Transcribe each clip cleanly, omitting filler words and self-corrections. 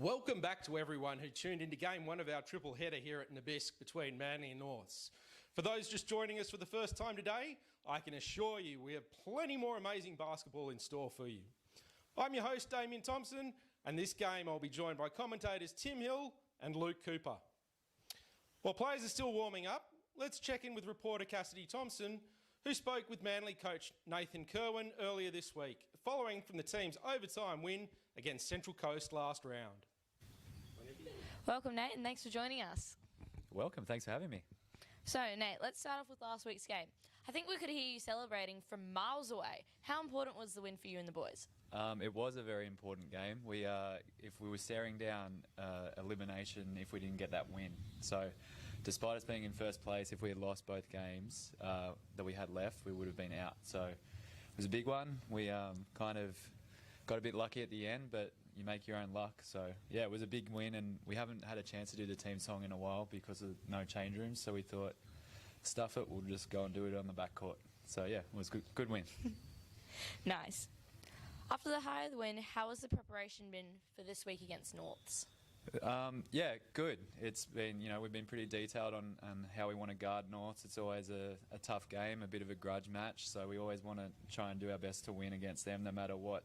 Welcome back to everyone who tuned into game one of our triple header here at NBISC between Manly and Norths. For those just joining us for the first time today, I can assure you we have plenty more amazing basketball in store for you. I'm your host, Damien Thompson, and this game I'll be joined by commentators Tim Hill and Luke Cooper. While players are still warming up, let's check in with reporter Cassidy Thompson, who spoke with Manly coach Nathan Kerwin earlier this week, following from the team's overtime win against Central Coast last round. Welcome, Nate, and thanks for joining us. Welcome, thanks for having me. So, Nate, let's start off with last week's game. I think we could hear you celebrating from miles away. How important was the win for you and the boys? It was a very important game. If we were staring down elimination if we didn't get that win. So, despite us being in first place, if we had lost both games that we had left, we would have been out. So, it was a big one. We kind of got a bit lucky at the end, but you make your own luck. So, yeah, it was a big win, and we haven't had a chance to do the team song in a while because of no change rooms. So we thought, stuff it, we'll just go and do it on the back court. So, yeah, it was good win. Nice. After the high win, how has the preparation been for this week against Norths? Yeah, good. It's been, we've been pretty detailed on how we want to guard Norths. It's always a tough game, a bit of a grudge match. So we always want to try and do our best to win against them, no matter what,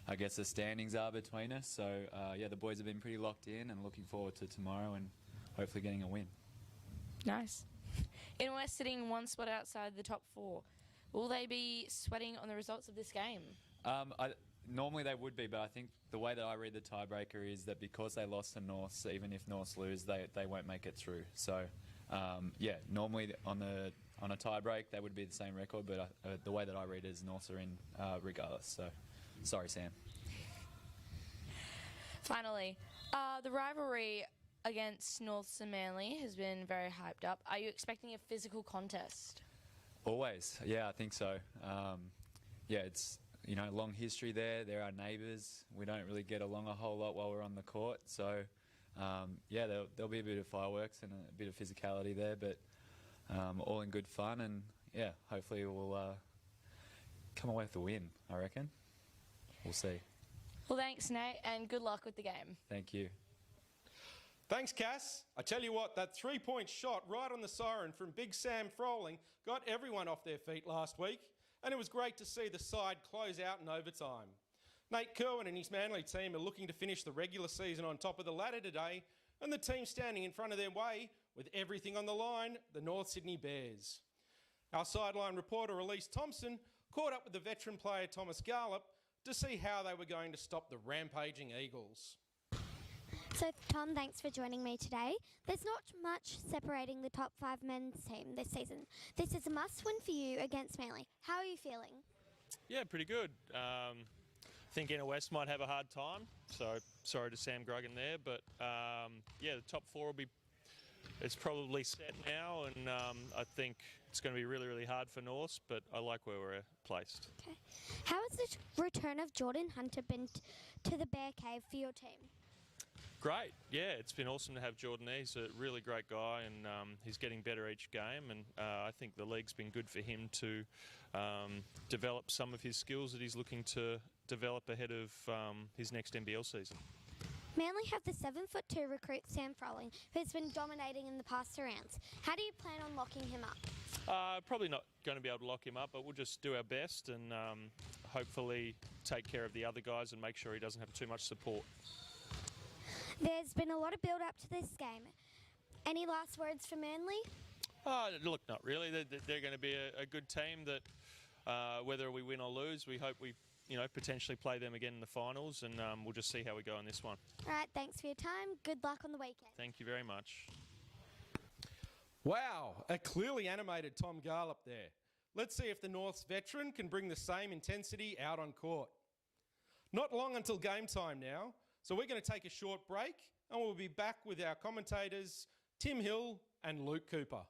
I guess, the standings are between us. So, yeah, the boys have been pretty locked in and looking forward to tomorrow and hopefully getting a win. Nice. In West sitting one spot outside the top four, will they be sweating on the results of this game? Normally they would be, but I think the way that I read the tiebreaker is that because they lost to Norths, even if Norths lose, they won't make it through. So, yeah, normally on a tiebreak they would be the same record, but the way that I read it is Norths are in regardless. So, sorry, Sam. Finally, the rivalry against Norths and Manly has been very hyped up. Are you expecting a physical contest? Always, yeah, I think so. Yeah, it's long history there. They're our neighbours. We don't really get along a whole lot while we're on the court. So, yeah, there'll be a bit of fireworks and a bit of physicality there, but all in good fun. And, yeah, hopefully we'll come away with a win, I reckon. We'll see. Well, thanks, Nate, and good luck with the game. Thank you. Thanks, Cass. I tell you what, that three-point shot right on the siren from Big Sam Froling got everyone off their feet last week, and it was great to see the side close out in overtime. Nate Kerwin and his Manly team are looking to finish the regular season on top of the ladder today, and the team standing in front of their way with everything on the line, the North Sydney Bears. Our sideline reporter Elise Thompson caught up with the veteran player Thomas Garlop to see how they were going to stop the rampaging Eagles. So, Tom, thanks for joining me today. There's not much separating the top 5 men's team this season. This is a must-win for you against Manly. How are you feeling? Yeah, pretty good. I think Inner West might have a hard time, so sorry to Sam Grogan there, but yeah, the top 4 it's probably set now, and I think it's going to be really, really hard for Norths, but I like where we're placed. Okay. How has the return of Jordan Hunter been to the Bear Cave for your team? Great, yeah, it's been awesome to have Jordan there. He's a really great guy, and he's getting better each game, and I think the league's been good for him to develop some of his skills that he's looking to develop ahead of his next NBL season. Manly have the 7'2" recruit Sam Froling, who's been dominating in the past rounds. How do you plan on locking him up? Probably not going to be able to lock him up, but we'll just do our best and hopefully take care of the other guys and make sure he doesn't have too much support. There's been a lot of build-up to this game. Any last words for Manly? Look, not really. They're going to be a good team that, whether we win or lose, we hope we potentially play them again in the finals, and we'll just see how we go in this one. All right, thanks for your time. Good luck on the weekend. Thank you very much. Wow, a clearly animated Tom Garlop there. Let's see if the North's veteran can bring the same intensity out on court. Not long until game time now, so we're going to take a short break, and we'll be back with our commentators Tim Hill and Luke Cooper.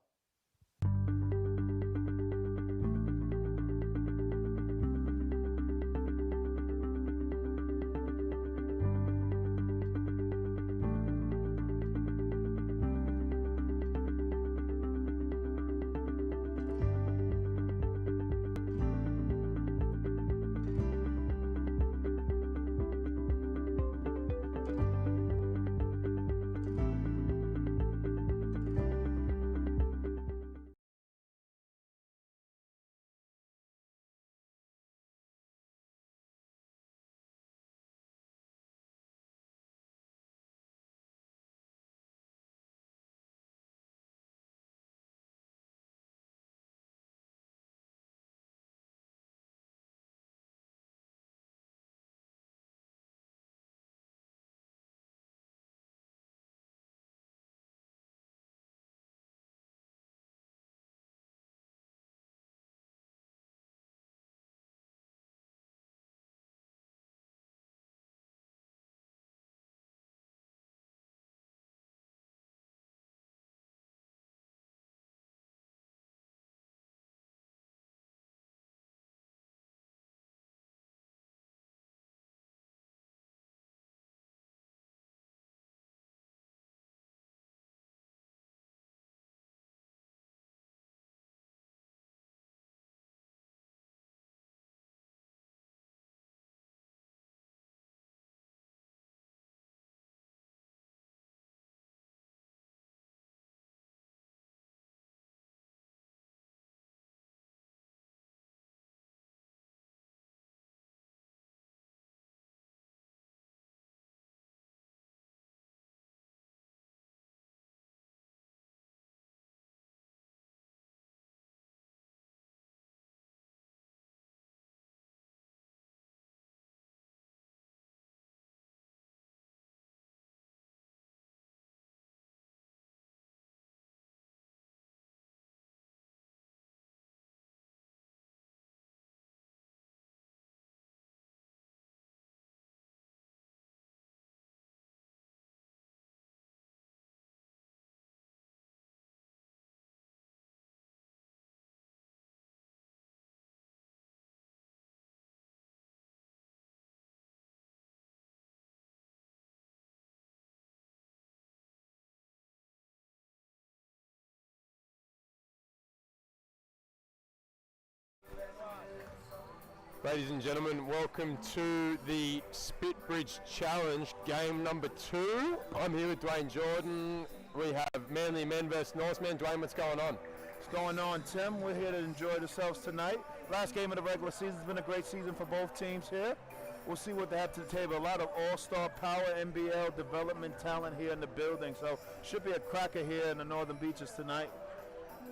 Ladies and gentlemen, welcome to the Spitbridge Challenge, game number 2. I'm here with Dwayne Jordan. We have Manly men versus Norsemen. Dwayne, what's going on? What's going on, Tim? We're here to enjoy ourselves tonight. Last game of the regular season has been a great season for both teams here. We'll see what they have to the table. A lot of all-star power, NBL development talent here in the building. So should be a cracker here in the Northern Beaches tonight.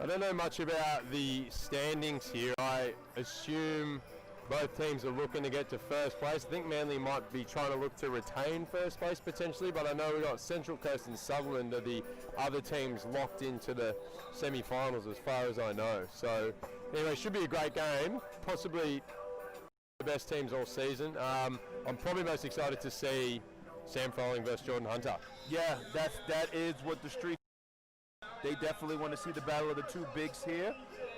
I don't know much about the standings here. I assume both teams are looking to get to first place. I think Manly might be trying to look to retain first place potentially, but I know we've got Central Coast and Sutherland are the other teams locked into the semi-finals as far as I know. So anyway, should be a great game, possibly the best teams all season. I'm probably most excited to see Sam Spalding versus Jordan Hunter. Yeah, that is what the street. They definitely want to see the battle of the two bigs here.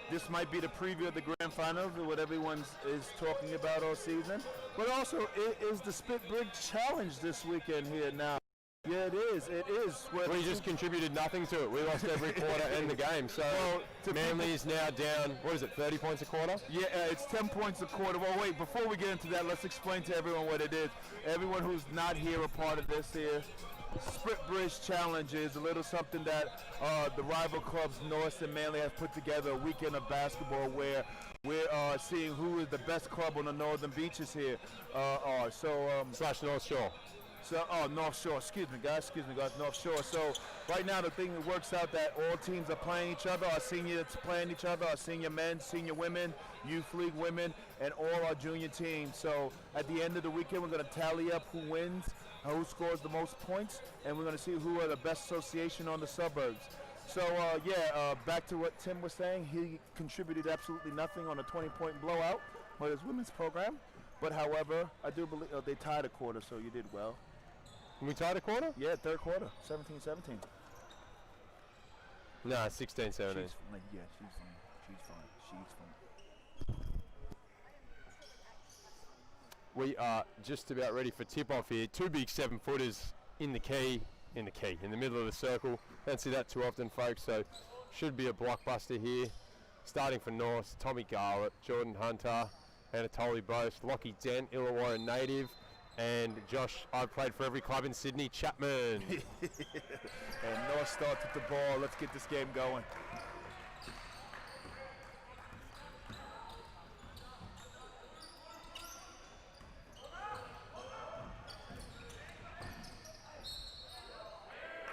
This might be the preview of the grand finals, what everyone is talking about all season. But also, it is the Spitbridge Challenge this weekend here now. Yeah, it is. It is. We just contributed nothing to it. We lost every quarter and the game. So Manly is now down, what is it, 30 points a quarter? Yeah, it's 10 points a quarter. Well, wait, before we get into that, let's explain to everyone what it is. Everyone who's not here a part of this here. Spitbridge Challenge is a little something that the rival clubs North and Manly have put together, a weekend of basketball where we're seeing who is the best club on the Northern Beaches here Slash North Shore. So, North Shore, excuse me guys, North Shore. So right now the thing that works out that all teams are playing each other, our seniors playing each other, our senior men, senior women, youth league women, and all our junior teams. So at the end of the weekend we're going to tally up who wins, who scores the most points, and we're going to see who are the best association on the suburbs. So back to what Tim was saying, he contributed absolutely nothing on a 20-point blowout for his women's program. But however, I do believe they tied a quarter, so you did well. We tied a quarter? Yeah, third quarter, 17-17. No, 16-17. She's fine. We are just about ready for tip-off here. Two big 7-footers in the middle of the circle. Don't see that too often, folks, so should be a blockbuster here. Starting for North, Tommy Garlett, Jordan Hunter, Anatoly Boast, Lockie Dent, Illawarra native, and Josh, I've played for every club in Sydney, Chapman. And North Star took the ball. Let's get this game going.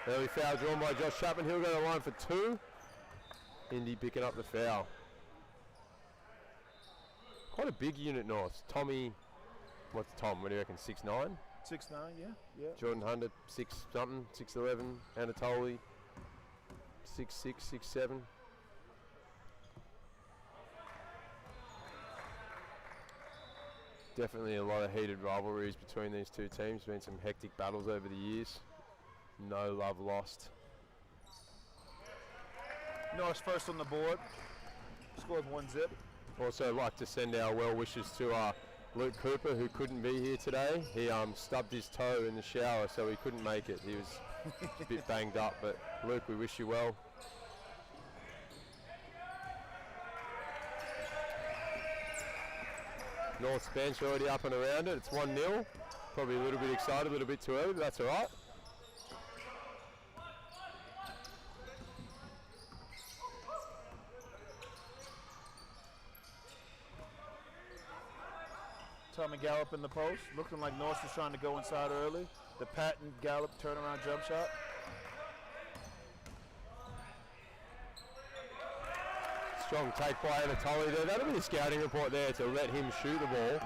Early foul drawn by Josh Chapman. He'll go to the line for 2. Indy picking up the foul. Quite a big unit, North. Tommy, what's Tom? What do you reckon, 6'9"? 6'9", yeah. Jordan Hunter, 6-something, 6'11". Anatoly, 6'6", 6'7". Definitely a lot of heated rivalries between these two teams. Been some hectic battles over the years. No love lost. North first on the board. Scored 1-zip. Also like to send our well wishes to Luke Cooper, who couldn't be here today. He stubbed his toe in the shower, so he couldn't make it. He was a bit banged up, but Luke, we wish you well. North's bench already up and around it. It's 1-0. Probably a little bit excited, a little bit too early, but that's all right. Tommy Gallup in the post, looking like North was trying to go inside early. The patent Gallup turnaround jump shot. Strong take by Anatoly there. That'll be the scouting report there to let him shoot the ball.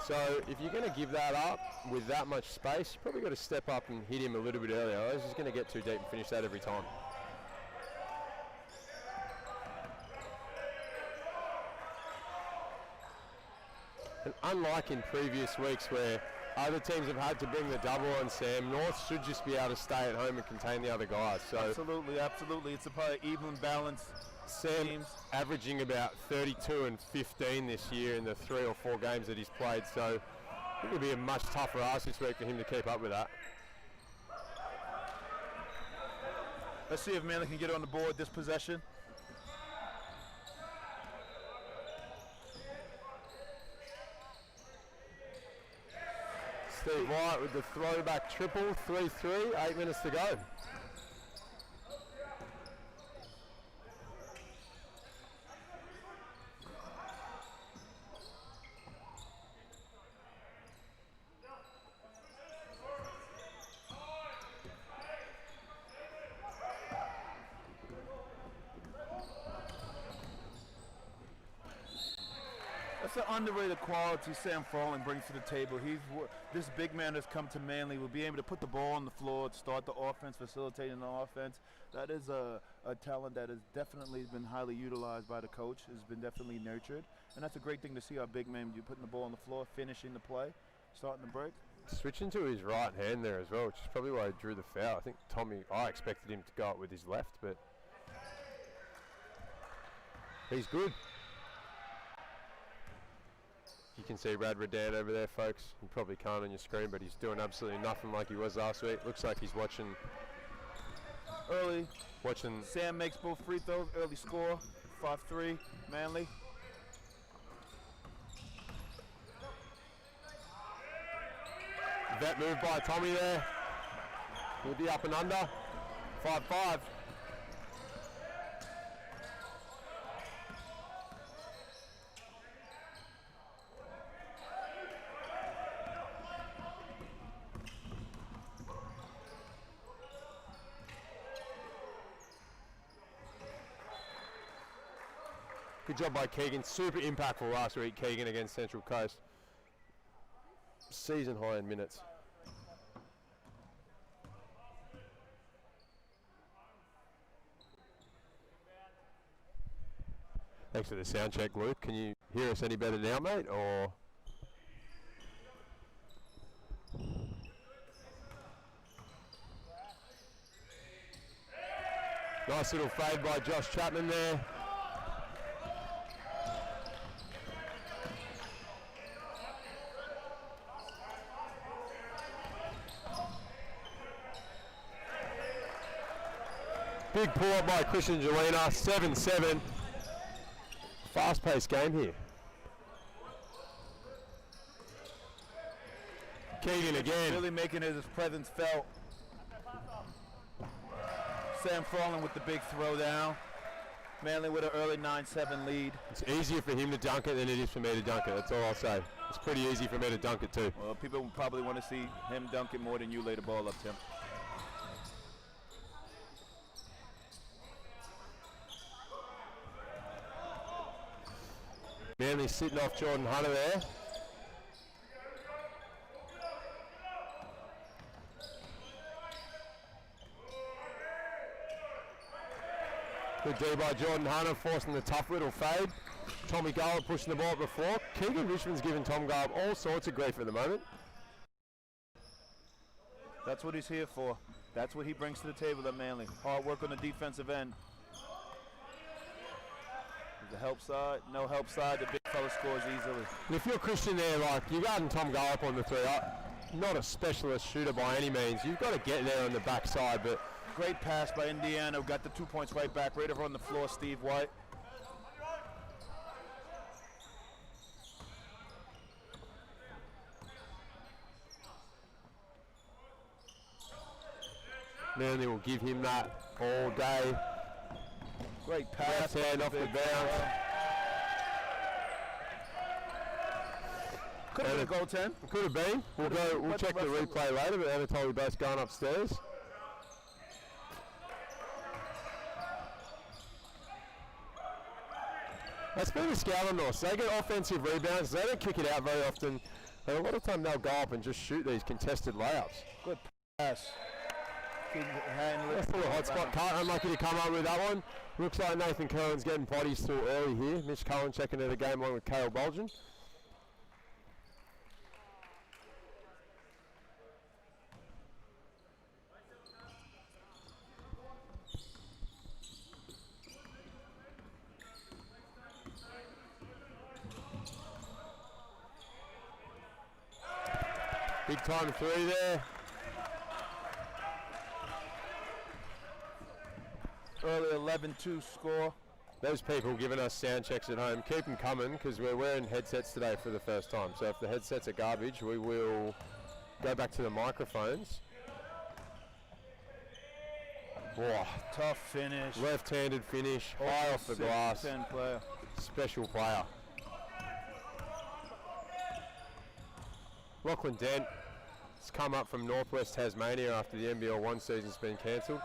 So if you're going to give that up with that much space, you probably got to step up and hit him a little bit earlier. Otherwise he's going to get too deep and finish that every time. And unlike in previous weeks where other teams have had to bring the double on Sam, North should just be able to stay at home and contain the other guys. So Absolutely. It's a probably even balance. Sam teams averaging about 32 and 15 this year in the 3 or 4 games that he's played. So I think it'll be a much tougher ask this week for him to keep up with that. Let's see if Manly can get on the board this possession. Steve White with the throwback triple, 3-3, 8 minutes to go. That's an underrated quality Sam Spalding brings to the table. This big man has come to Manly, will be able to put the ball on the floor, start the offense, facilitating the offense. That is a talent that has definitely been highly utilized by the coach, has been definitely nurtured. And that's a great thing to see our big man putting the ball on the floor, finishing the play, starting the break. Switching to his right hand there as well, which is probably why he drew the foul. I think I expected him to go up with his left, but he's good. You can see Brad Redan over there, folks. You probably can't on your screen, but he's doing absolutely nothing like he was last week. Looks like he's watching. Sam makes both free throws, early score, 5-3, Manly. Vet move by Tommy there. He'll be up and under, 5-5. Good job by Keegan. Super impactful last week, Keegan against Central Coast. Season high in minutes. Thanks for the sound check, Luke. Can you hear us any better now, mate? Or nice little fade by Josh Chapman there. Big pull up by Christian Jelena, 7-7. Fast-paced game here. Keegan again. Really making his presence felt. Sam Spalding with the big throwdown. Manly with an early 9-7 lead. It's easier for him to dunk it than it is for me to dunk it. That's all I'll say. It's pretty easy for me to dunk it too. Well, people will probably want to see him dunk it more than you lay the ball up, Tim. Manly sitting off Jordan Hunter there. Good D by Jordan Hunter, forcing the tough little fade. Tommy Garland pushing the ball up before. Keegan Richmond's giving Tom Garland all sorts of grief at the moment. That's what he's here for. That's what he brings to the table at Manly. Hard work on the defensive end. The help side, no help side, the big fella scores easily. And if you're Christian there, like, you're guarding Tom Garland on the three, not a specialist shooter by any means. You've got to get there on the backside, but great pass by Indiana. Got the 2 points right back, right over on the floor, Steve White. Manly will give him that all day. Great pass. Left hand off the bounce. Could have been a goal 10. Could have been. We'll check the replay later, but Anatoly both going upstairs. That's been a scout on North. They get offensive rebounds. They don't kick it out very often. And a lot of time they'll go up and just shoot these contested layups. Good pass. That's a little hot spot cut. Unlucky to come up with that one. Looks like Nathan Cohen's getting potties through early here. Mitch Cohen checking into the game along with Cale Bolgen. Big time three there. Early 11-2 score. Those people giving us sound checks at home, keep them coming because we're wearing headsets today for the first time. So if the headsets are garbage, we will go back to the microphones. Whoa, Tough finish. left-handed finish, high off the glass. 10 player. Special player. Lachlan Dent has come up from Northwest Tasmania after the NBL 1 season's been cancelled.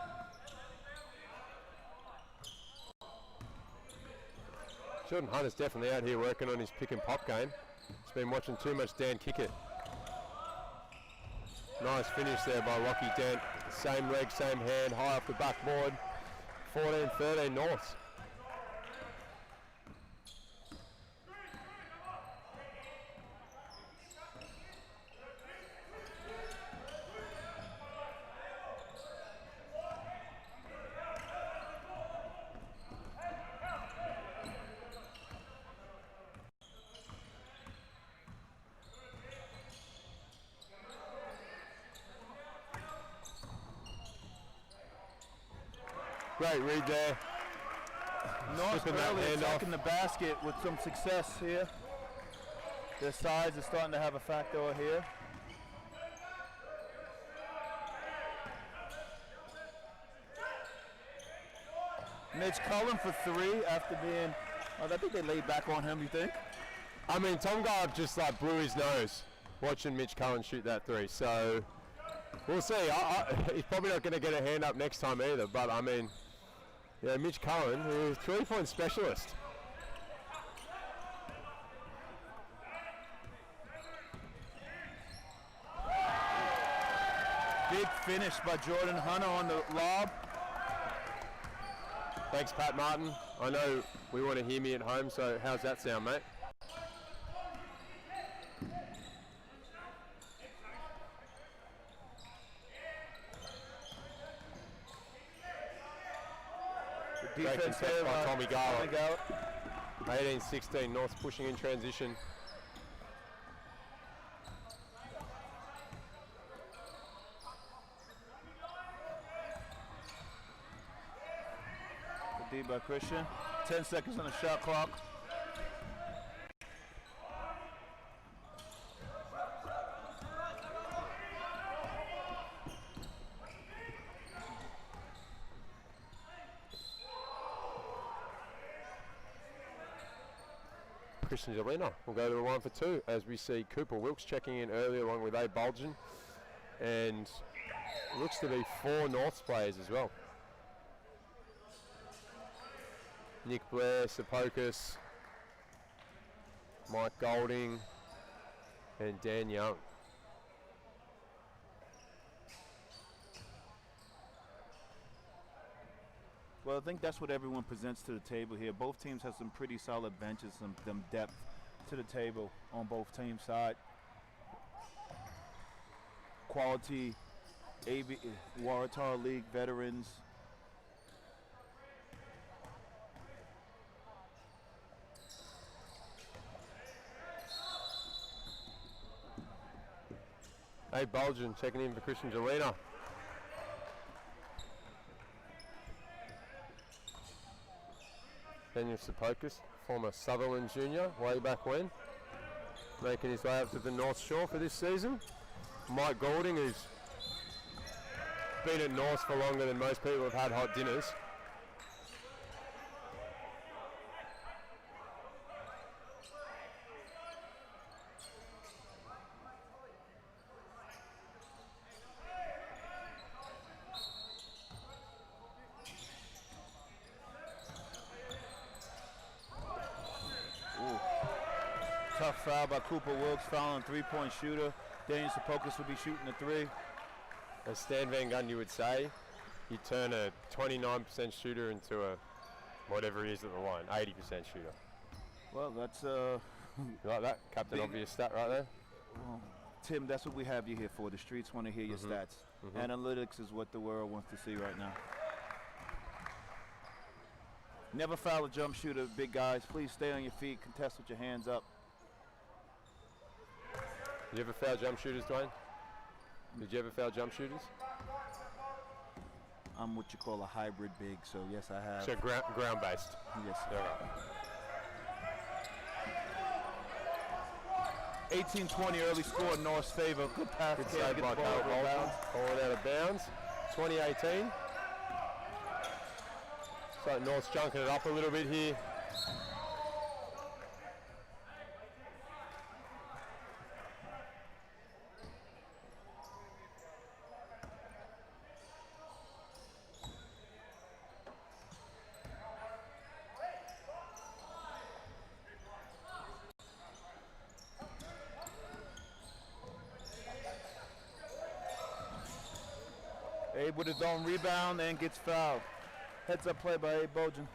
Jordan Hunter's definitely out here working on his pick and pop game. He's been watching too much Dan kick it. Nice finish there by Lockie Dent. Same leg, same hand, high off the backboard. 14-13 Norths. Great read there. North Flipping that early hand attacking the basket with some success here. Their size is starting to have a factor here. Mitch Cullen for 3 after being, I think they laid back on him, you think? I mean, Tom Garb just like blew his nose watching Mitch Cullen shoot that 3. So we'll see. He's probably not going to get a hand up next time either. But I mean, yeah, Mitch Cullen, who's 3-point specialist. Big finish by Jordan Hunter on the lob. Thanks, Pat Martin. I know we want to hear me at home, so how's that sound, mate? Great Defense contest there by Tommy Garland. 18-16. 18-16, North's pushing in transition. Good D by Christian. 10 seconds on the shot clock. Christian Jelena will go to the 1 for 2 as we see Cooper Wilkes checking in early along with Abe Bulgen, and looks to be 4 Norths players as well. Nick Blair, Sepokis, Mike Golding, and Dan Young. Well, I think that's what everyone presents to the table here. Both teams have some pretty solid benches, some depth to the table on both teams' side. Quality Waratah League veterans. Abe Bulgen checking in for Christian Jelena. Daniel Sepokis, former Sutherland junior, way back when, making his way up to the North Shore for this season. Mike Golding, who's been at North for longer than most people have had hot dinners. Tough foul by Cooper Wilkes, fouling three-point shooter. Daniel Sepokis will be shooting the 3. As Stan Van Gundy would say, you turn a 29% shooter into a whatever he is at the line, 80% shooter. Well, that's You like that? Captain Big- Obvious stat right there. well, Tim, that's what we have you here for. The streets want to hear your stats. Analytics is what the world wants to see right now. Never foul a jump shooter, big guys. Please stay on your feet, contest with your hands up. Did you ever foul jump shooters, Dwayne? Did you ever foul jump shooters? I'm what you call a hybrid big, so yes, I have. So ground-based. Yes. Yeah, 18-20 early score in North's favor. Good pass. Good Can't save get by the ball Carl over Bolton. bounds. Ball went out of bounds. 2018. So North's junking it up a little bit here. Abe with his own rebound and gets fouled. Heads up play by Abe Bojan.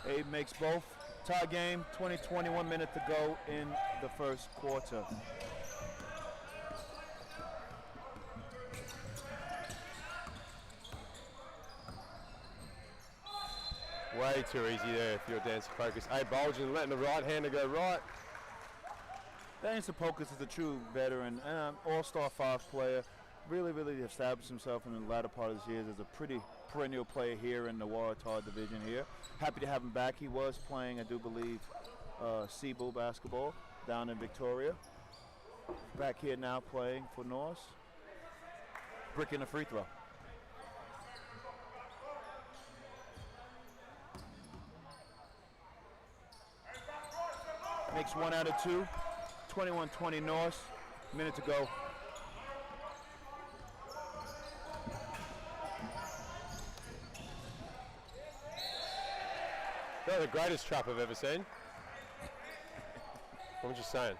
Abe makes both. Tie game, 21 minutes to go in the first quarter. Way too easy there if you're dancing focus. Abe Bolton letting the right-hander go right. Daniel Pocus is a true veteran, all-star 5 player. Really established himself in the latter part of his years as a pretty perennial player here in the Waratah division here. Happy to have him back. He was playing, I do believe, Cebu basketball down in Victoria. Back here now playing for Norse. Bricking a free throw. Makes 1 out of 2. 21-20 Norse. Minute to go. They're the greatest trap I've ever seen. I'm just saying.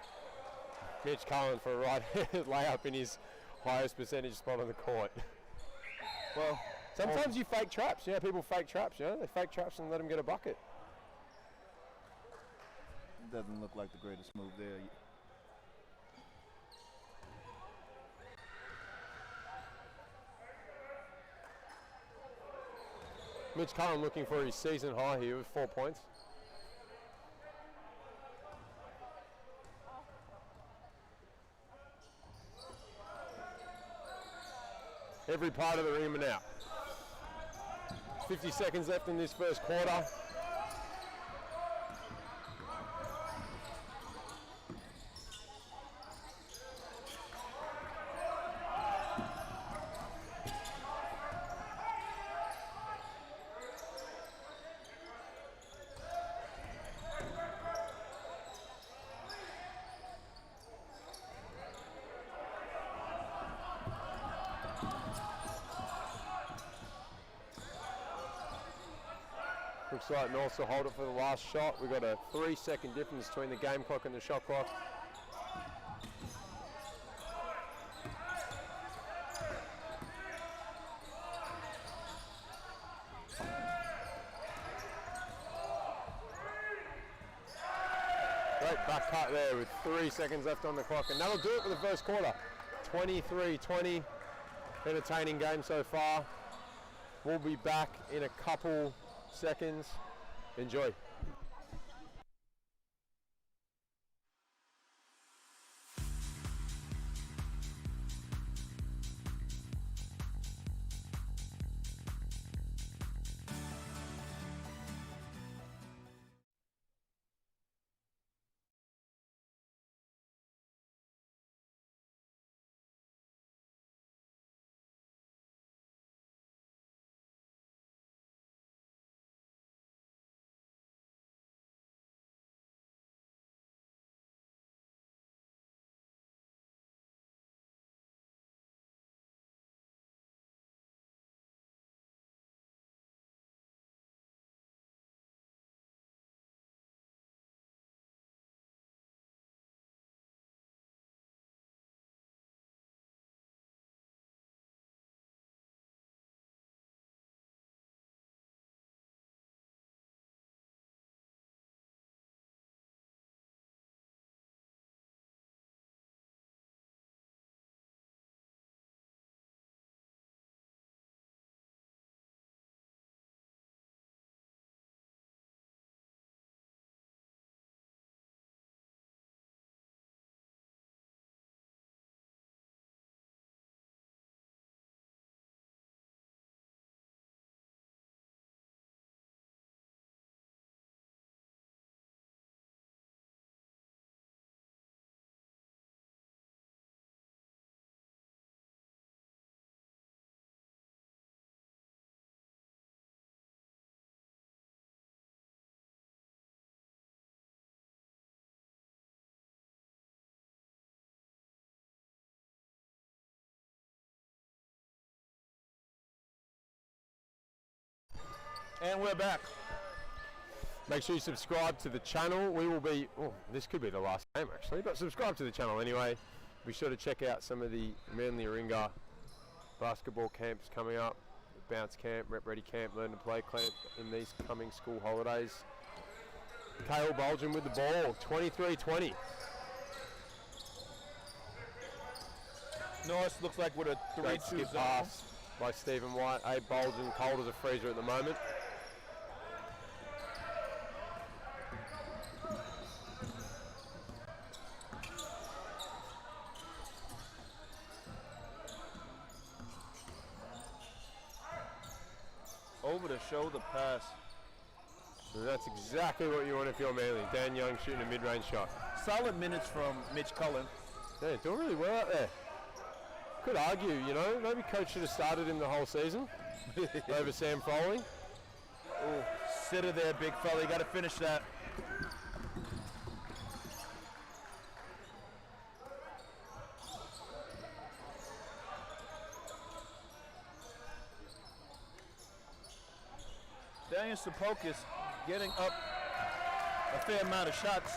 Mitch Cullen for a right layup in his highest percentage spot on the court. Well, sometimes you fake traps. Yeah, people fake traps. You know, they fake traps and let them get a bucket. Doesn't look like the greatest move there. Mitch Cullen looking for his season high here with 4 points. Every part of the rim and out. 50 seconds left in this first quarter. Looks like North will hold it for the last shot. We've got a 3-second difference between the game clock and the shot clock. Great back cut there with 3 seconds left on the clock, and that'll do it for the first quarter. 23-20, entertaining game so far. We'll be back in a couple seconds. Enjoy. And we're back. Make sure you subscribe to the channel. We will be, this could be the last game actually, but subscribe to the channel anyway. Be sure to check out some of the Manly Ringer basketball camps coming up. Bounce camp, Rep Ready camp, Learn to Play camp in these coming school holidays. Cale Bolgen with the ball, 23-20. Norris looks like with a 3-2 skip zone. pass by Stephen White. Abe Bolgen cold as a freezer at the moment. Over the shoulder pass. And that's exactly what you want if you're Manly. Dan Young shooting a mid-range shot. Solid minutes from Mitch Cullen. Yeah, doing really well out there. Could argue, you know, maybe coach should have started him the whole season over Sam Foley. Oh, sitter there, big fella. You got to finish that. Daniel Sapokis getting up a fair amount of shots.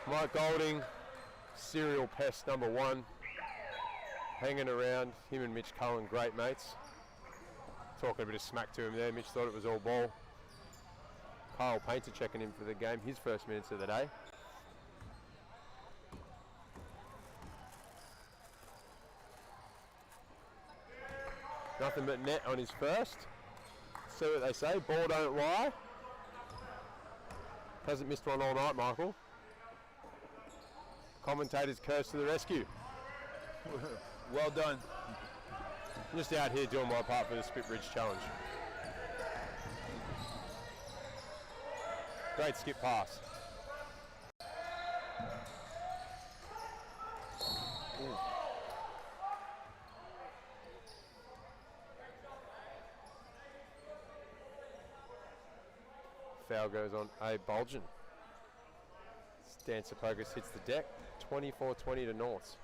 Mike Golding, serial pest number 1, hanging around. Him and Mitch Cullen, great mates. Talking a bit of smack to him there. Mitch thought it was all ball. Kyle Painter checking in for the game, his first minutes of the day. Nothing but net on his first. See what they say, ball don't lie. Hasn't missed one all night, Michael. Commentators curse to the rescue. Well done. I'm just out here doing my part for the Spit Bridge Challenge. Great skip pass. Ooh. Foul goes on Abe Bolgen. Stan Sapokis hits the deck, 24-20 to Norths.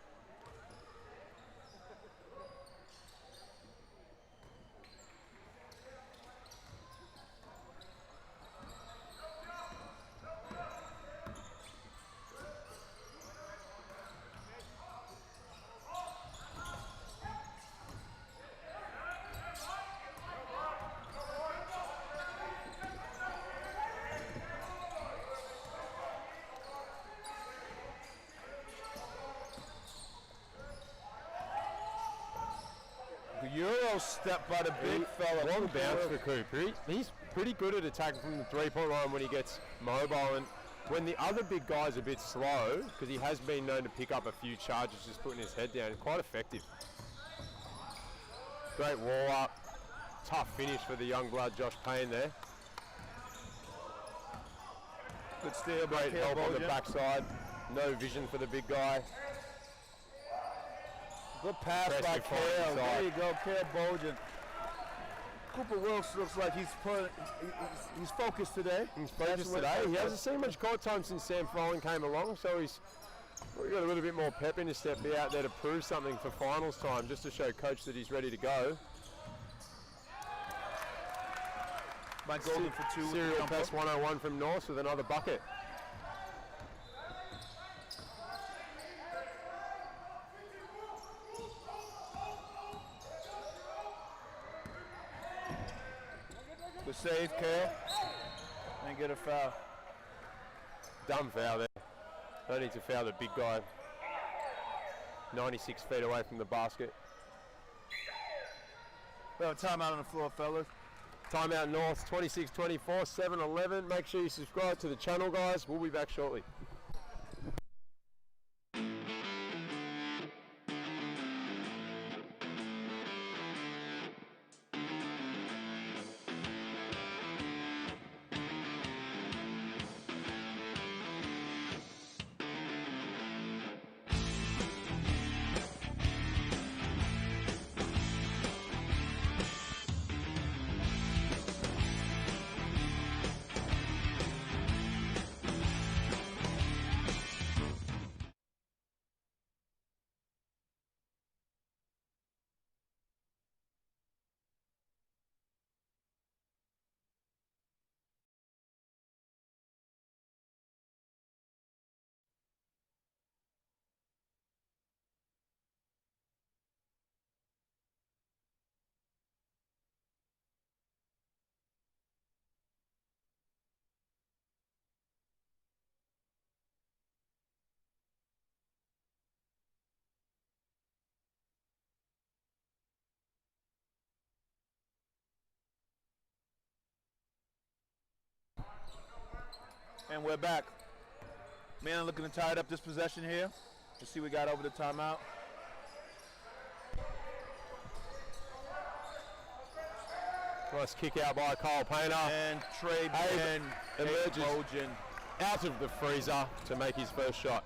Euro step by the big fella. Long bounce for Cooper. He's pretty good at attacking from the three-point line when he gets mobile, and when the other big guy's a bit slow, because he has been known to pick up a few charges just putting his head down, quite effective. Great wall up. Tough finish for the young blood Josh Payne there. Good steal by Great help on the backside. No vision for the big guy. Good pass by Preston Cale. finds the There side. you go, Cale Bolgen. Cooper Wilkes looks like he's focused today. He's focused today. He hasn't seen much court time since Sam Foley came along, so he's got a little bit more pep in his step, be out there to prove something for finals time, just to show coach that he's ready to go. Mike Golden for 2. Serial pass 101 from North with another bucket. Good save, Cale. And get a foul. Dumb foul there. Don't need to foul the big guy. 96 feet away from the basket. We have a timeout on the floor, fellas. Timeout North, 26-24, 7-11. Make sure you subscribe to the channel, guys. We'll be back shortly. And we're back. Manly looking to tie it up this possession here. Let's see what we got over the timeout. Nice kick out by Kyle Painter. And Trey Ben emerges Bojan out of the freezer to make his first shot.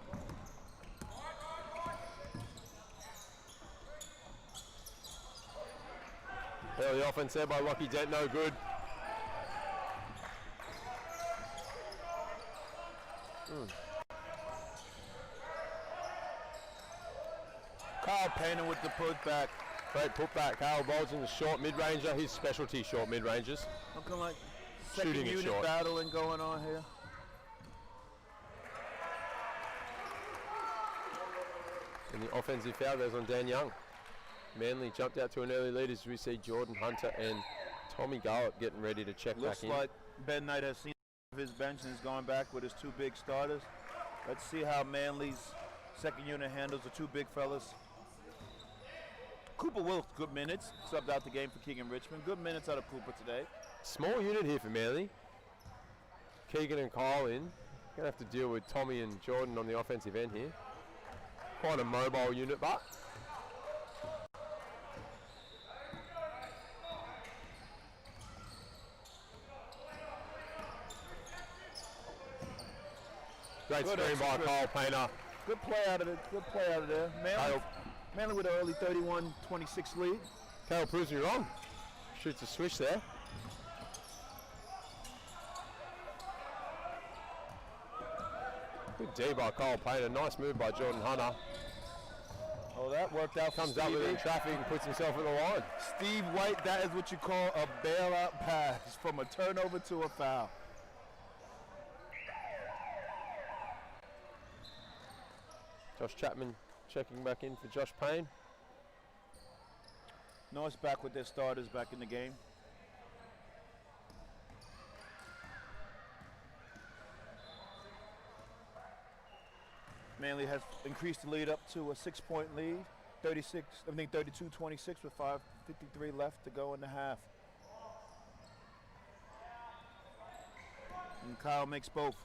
Early offense there by Lockie Dent, no good. Kyle Painter with the putback. Great putback. Kyle Bolton, the short mid-ranger, his specialty short mid-rangers. Looking like second Shooting it unit short. battling going on here. And the offensive foul goes on Dan Young. Manly jumped out to an early lead as we see Jordan Hunter and Tommy Gallup getting ready to check Looks back in. like Ben Knight has seen his bench and is going back with his two big starters. Let's see how Manly's second unit handles the two big fellas. Cooper Wilkes, good minutes. Subbed out the game for Keegan Richmond. Good minutes out of Cooper today. Small unit here for Manly. Keegan and Kyle in. Gonna have to deal with Tommy and Jordan on the offensive end here. Quite a mobile unit, but great Good screen by execution. Kyle Painter. Good play out of it. Good play out of there. Manly with an early 31-26 lead. Kale proves me wrong. Shoots a swish there. Good D by Kyle Painter. Nice move by Jordan Hunter. Oh, that worked out. Comes up within traffic and puts himself at the line. Steve White, that is what you call a bailout pass from a turnover to a foul. Josh Chapman checking back in for Josh Payne. North's back with their starters back in the game. Manly has increased the lead up to a 6-point lead. 32-26 with 5:53 left to go in the half. And Kyle makes both.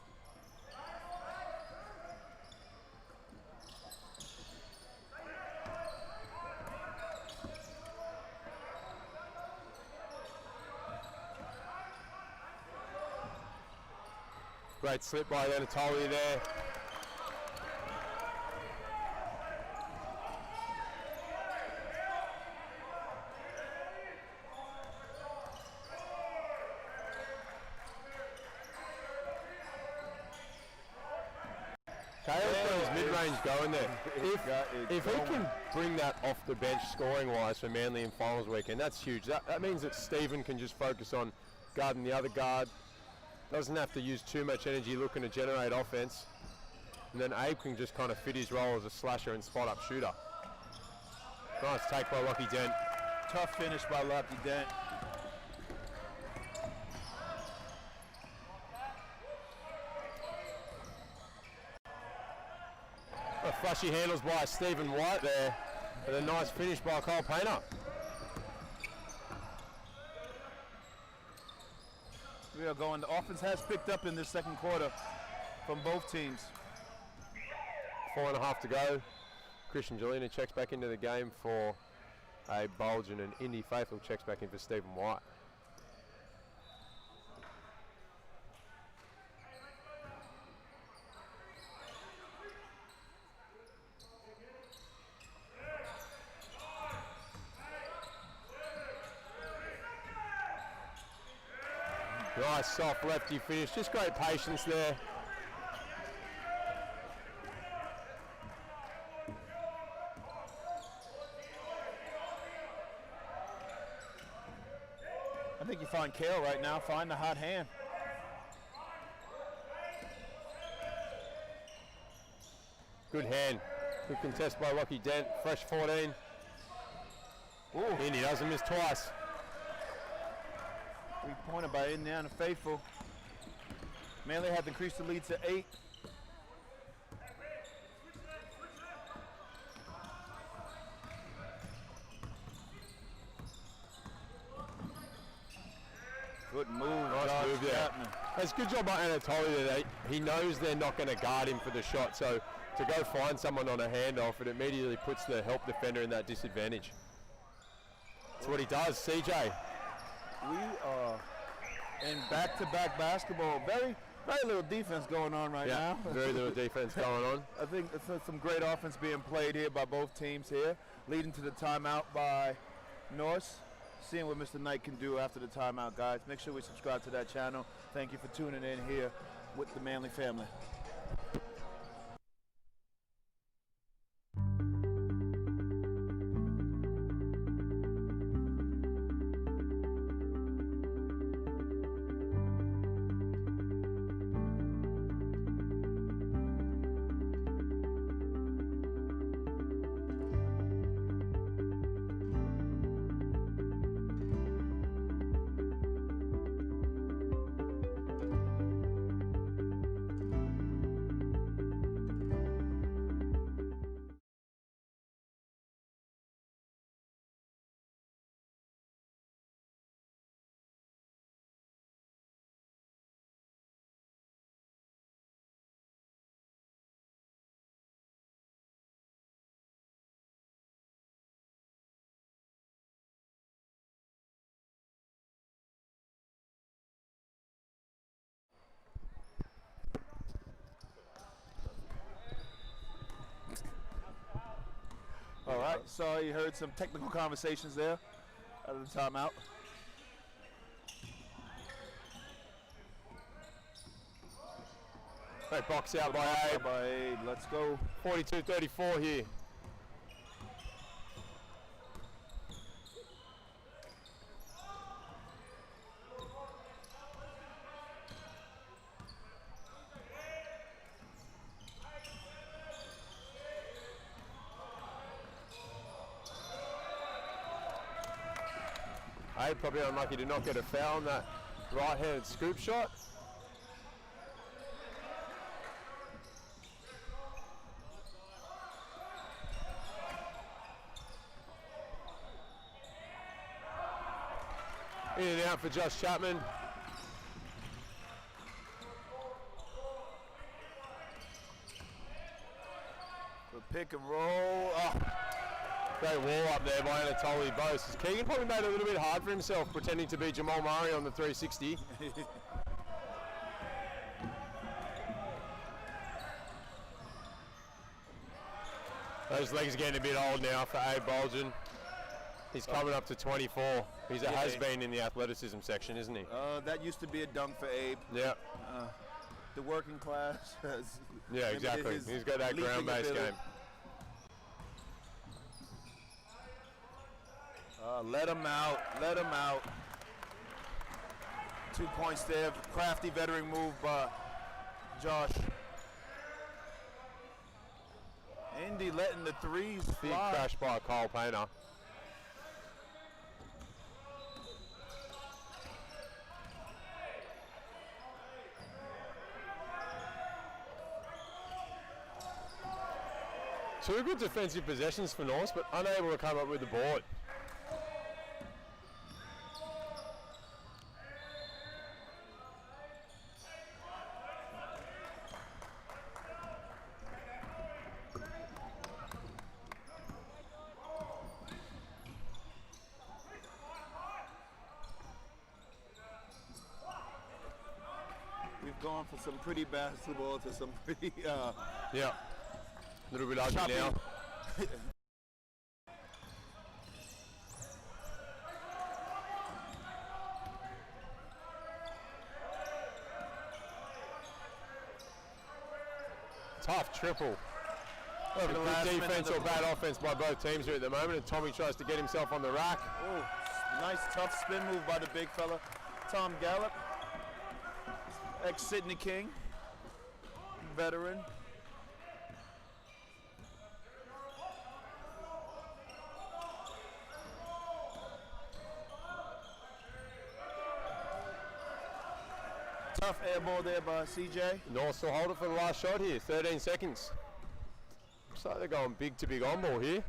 Great slip by Anatoly there. Kale's got his mid-range going there. If he can bring that off the bench scoring-wise for Manly in finals weekend, that's huge. That means that Stephen can just focus on guarding the other guard. Doesn't have to use too much energy looking to generate offense. And then Abe can just kind of fit his role as a slasher and spot-up shooter. Nice take by Lockie Dent. Tough finish by Lockie Dent. Flashy handles by Stephen White there. And a nice finish by Kyle Painter. We are going. The offense has picked up in this second quarter from both teams. 4.5 to go. Christian Jelena checks back into the game for Abe Bolgen, and Indy Faithful checks back in for Stephen White. Nice soft lefty finish, just great patience there. I think you find Kale right now, find the hot hand. Good hand. Good contest by Lockie Dent, fresh 14. Ooh. Indy doesn't miss twice. Three-pointer by Indiana Faithful. Manly have increased the lead to 8. Good move, Nice move there. Chapman. That's a good job by Anatoly that he knows they're not going to guard him for the shot, so to go find someone on a handoff, it immediately puts the help defender in that disadvantage. That's what he does, CJ. We are in back-to-back basketball. Very little defense going on right now. Very little defense going on. I think it's some great offense being played here by both teams here, leading to the timeout by Norse. Seeing what Mr. Knight can do after the timeout, guys. Make sure we subscribe to that channel. Thank you for tuning in here with the Manly family. All right, sorry you heard some technical conversations there out of the timeout. Great box out by Abe. Let's go. 42-34 here. Abe probably unlucky to not get a foul on that right-handed scoop shot. In and out for Josh Chapman. The pick and roll. Oh. Great wall up there by Anatoly Bose. Keegan probably made it a little bit hard for himself pretending to be Jamal Murray on the 360. Those legs are getting a bit old now for Abe Bolgen. He's coming up to 24. He's a has-been in the athleticism section, isn't he? That used to be a dunk for Abe. Yeah. The working class has Yeah, exactly. He's got that ground-based game. Let him out. Let him out. 2 points there. Crafty veteran move by Josh. Indy letting the threes Big fly. crash by Kyle Painter. Two good defensive possessions for Norse, but unable to come up with the board. We've gone for some pretty basketball to some pretty Yeah. A little bit ugly choppy. now. Tough triple. Good defense or bad offense by both teams here at the moment, and Tommy tries to get himself on the rack. Oh, nice tough spin move by the big fella, Tom Gallup, ex-Sydney King, veteran. Tough air ball there by CJ. North will hold it for the last shot here, 13 seconds. Looks like they're going big to big on ball here.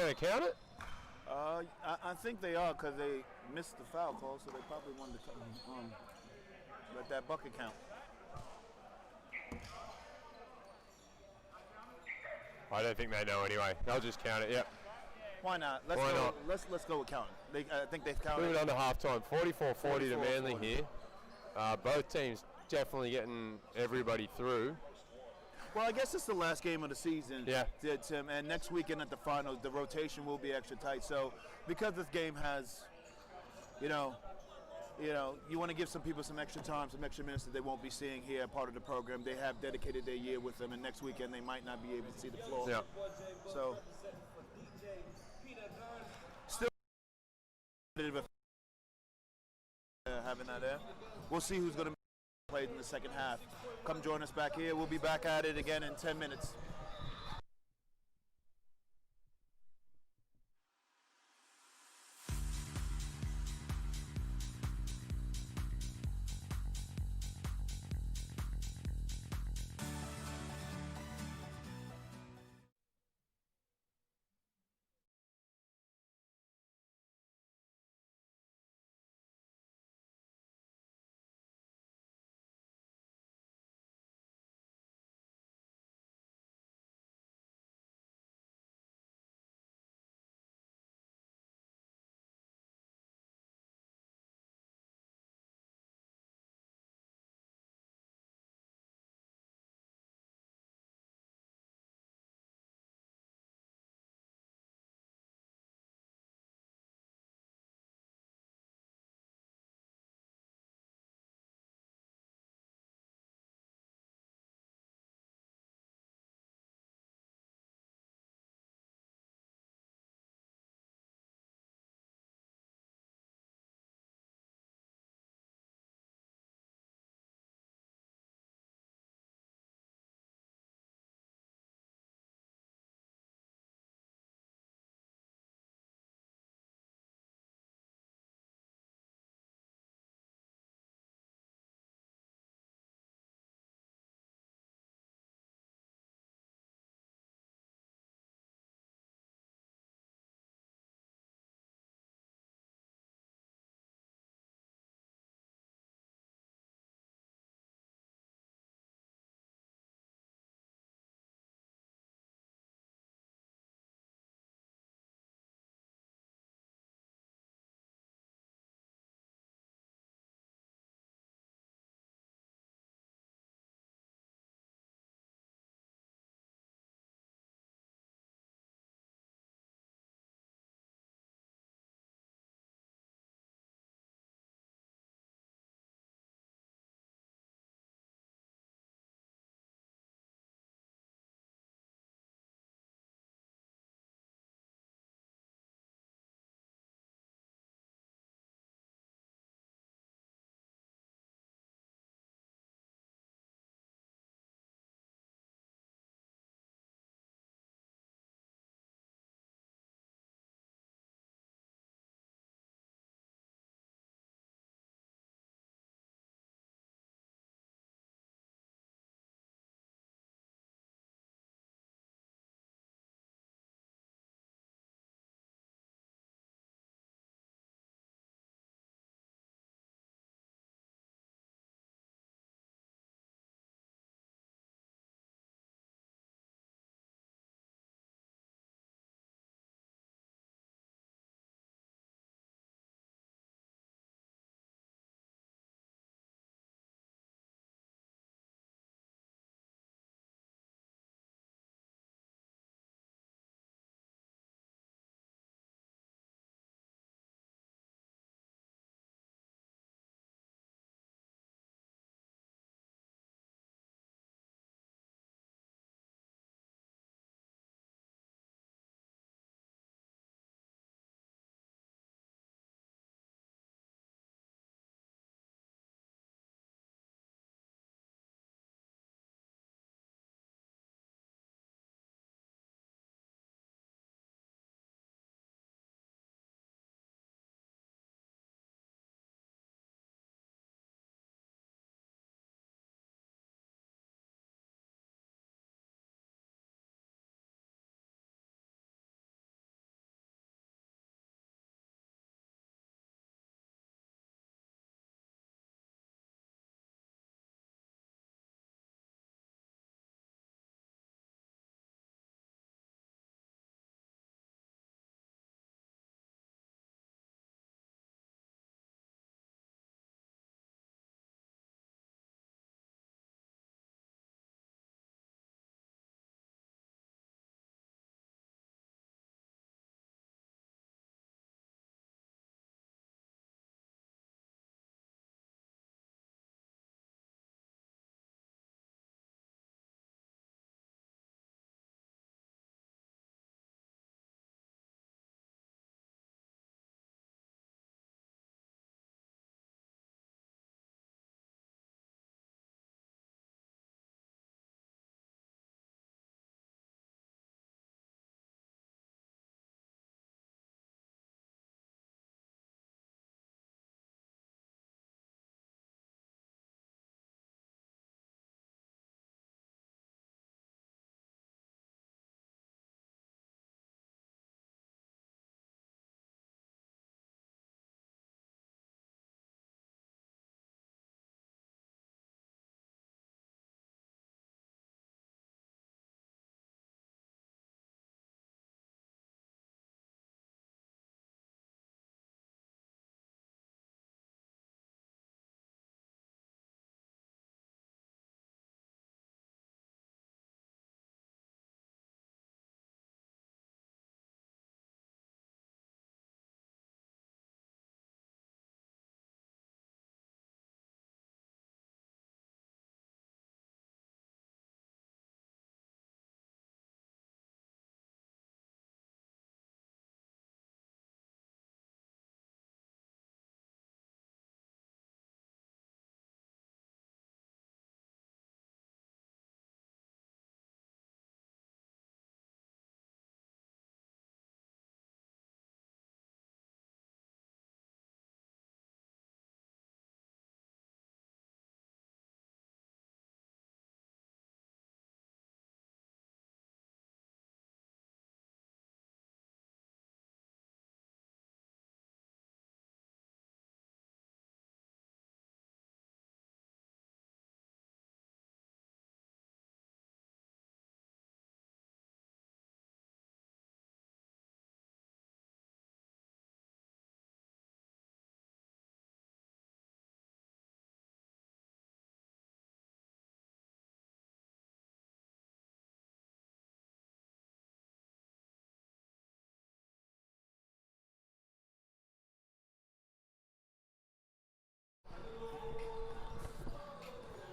going to count it? I think they are because they missed the foul call, so they probably wanted to let that bucket count. I don't think they know anyway. They'll just count it. Yep. Why not? Why not? Let's go with counting. I think they've counted. Moving on to halftime, 44-40 to Manly 44-40. here. Both teams definitely getting everybody through. Well, I guess it's the last game of the season, Yeah. Tim, and next weekend at the finals, the rotation will be extra tight. So, because this game has, you want to give some people some extra time, some extra minutes that they won't be seeing here, part of the program. They have dedicated their year with them, and next weekend they might not be able to see the floor. Yeah. So, still having that there. We'll see who's going to be played in the second half. Come join us back here. We'll be back at it again in 10 minutes.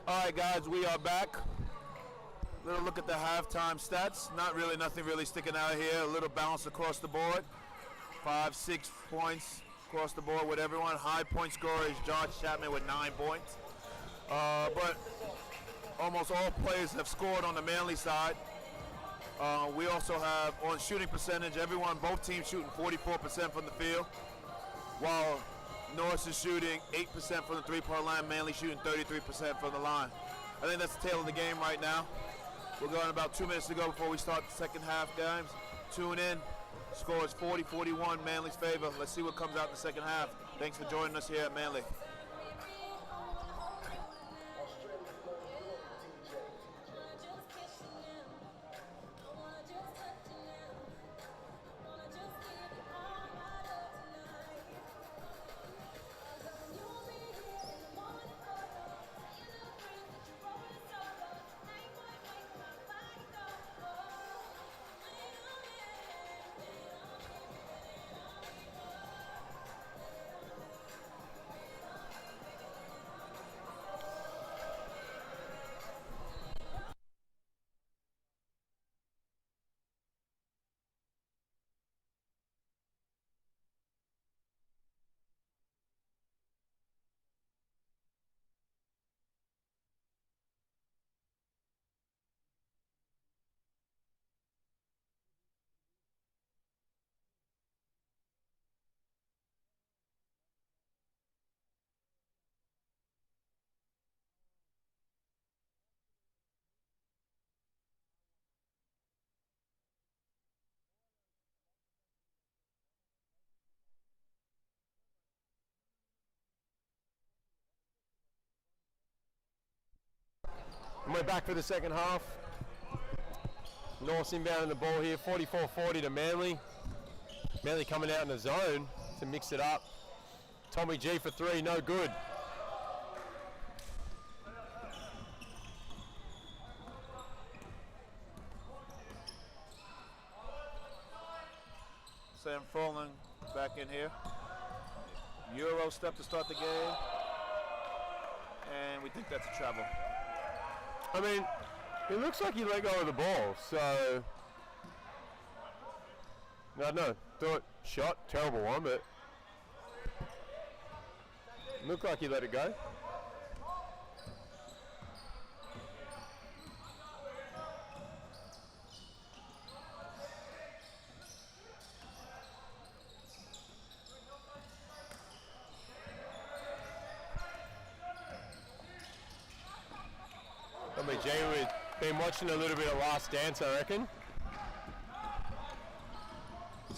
All right, guys, we are back. Little look at the halftime stats. Not really, nothing really sticking out here. A little bounce across the board. 5, 6 points across the board with everyone. High point scorer is Josh Chapman with 9 points. But almost all players have scored on the Manly side. We also have on shooting percentage, both teams shooting 44% from the field, while Norris is shooting 8% from the three-point line, Manly shooting 33% from the line. I think that's the tail of the game right now. We're going about 2 minutes to go before we start the second half games. Tune in. Score is 40-41, Manly's favor. Let's see what comes out in the second half. Thanks for joining us here at Manly. And we're back for the second half. North's inbounding the ball here, 44-40 to Manly. Manly coming out in the zone to mix it up. Tommy G for 3, no good. Sam Froling back in here. Euro step to start the game. And we think that's a travel. I mean, it looks like he let go of the ball, so... No, do it. Shot, terrible one, but... Looked like he let it go. Jay, we've been watching a little bit of Last Dance, I reckon.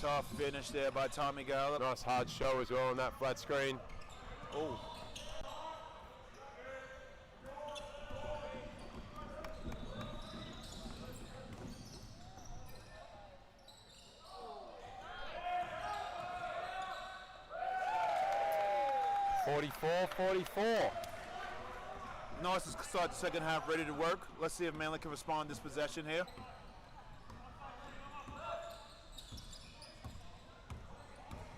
Tough finish there by Tommy Gallup. Nice hard show as well on that flat screen. Oh. .44. Norris has started the second half ready to work. Let's see if Manly can respond this possession here.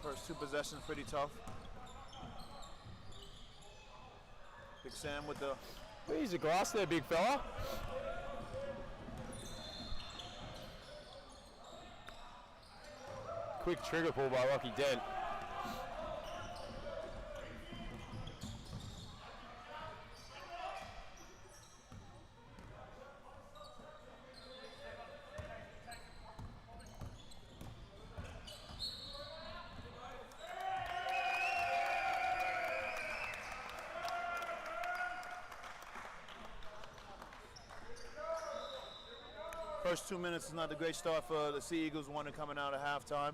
First 2 possessions pretty tough. Big Sam with the... He's a glass there, big fella. Quick trigger pull by Lockie Dent. First 2 minutes is not a great start for the Sea Eagles, one coming out at halftime.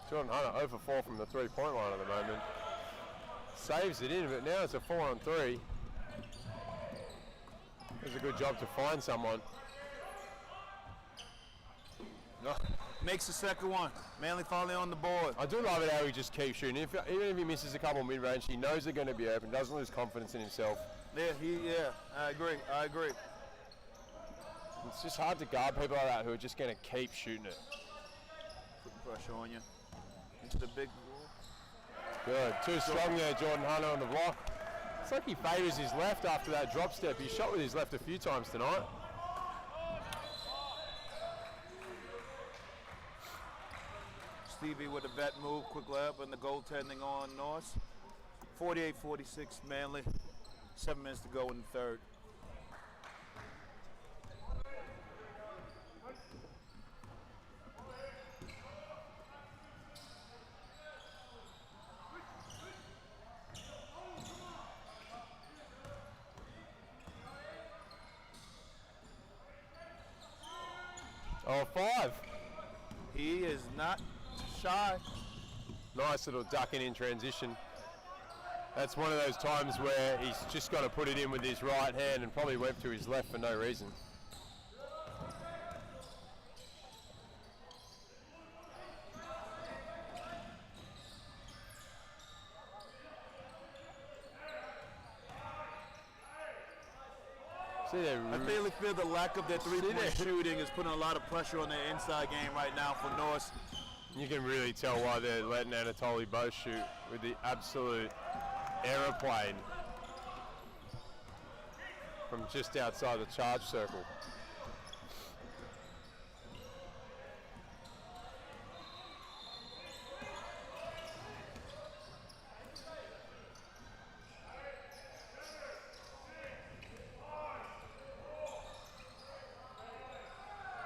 Jordan Hunter 0 for 4 from the three-point line at the moment. Saves it in, but now it's a 4-on-3. Does a good job to find someone. Makes the second one. Manly finally on the board. I do love it how he just keeps shooting. Even if he misses a couple mid-range, he knows they're going to be open, doesn't lose confidence in himself. Yeah, I agree. It's just hard to guard people like that who are just going to keep shooting it. Putting pressure on you. Into the big wall. Good. Too strong there, Jordan Hunter on the block. It's like he favours his left after that drop step. He shot with his left a few times tonight. Stevie with a vet move, quick layup, and the goaltending on Norse. 48-46 Manly. 7 minutes to go in the third. Oh, 5. He is not shy. Nice little ducking in transition. That's one of those times where he's just got to put it in with his right hand and probably went to his left for no reason. I really feel the lack of their three-point shooting is putting a lot of pressure on their inside game right now for Norse. You can really tell why they're letting Anatoly both shoot with the absolute aeroplane from just outside the charge circle.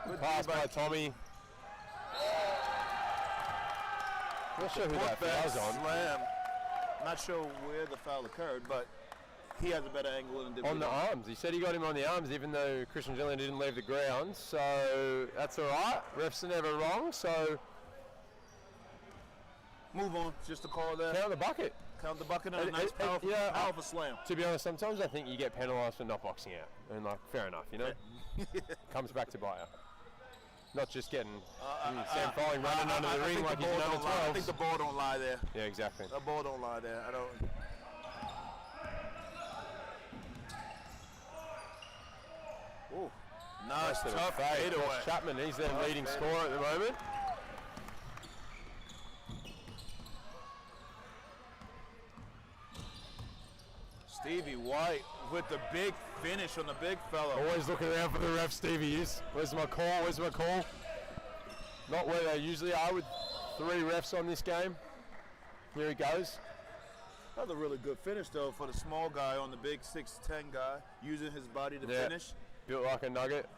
Good pass by Tommy. Not sure who that foul's on. Slam. Not sure where the foul occurred, but he has a better angle than on the arms. He said he got him on the arms, even though Christian Gillian didn't leave the ground. So that's all right. Refs are never wrong. So move on. Just a call there. Count the bucket. Count the bucket and a nice powerful slam. To be honest, sometimes I think you get penalised for not boxing out, and like fair enough, you know. Comes back to bite you. Not just getting Sam Spalding running under the ring like he's number 12. I think the ball don't lie there. Yeah, exactly. The ball don't lie there. I don't. Ooh, nice tough fadeaway. Chapman, he's their leading scorer at the moment. Stevie White with the big finish on the big fella. Always looking around for the ref, Stevie is. Where's my call? Where's my call? Not where they usually are with 3 refs on this game. Here he goes. Another really good finish, though, for the small guy on the big 6'10 guy, using his body to finish. Built like a nugget.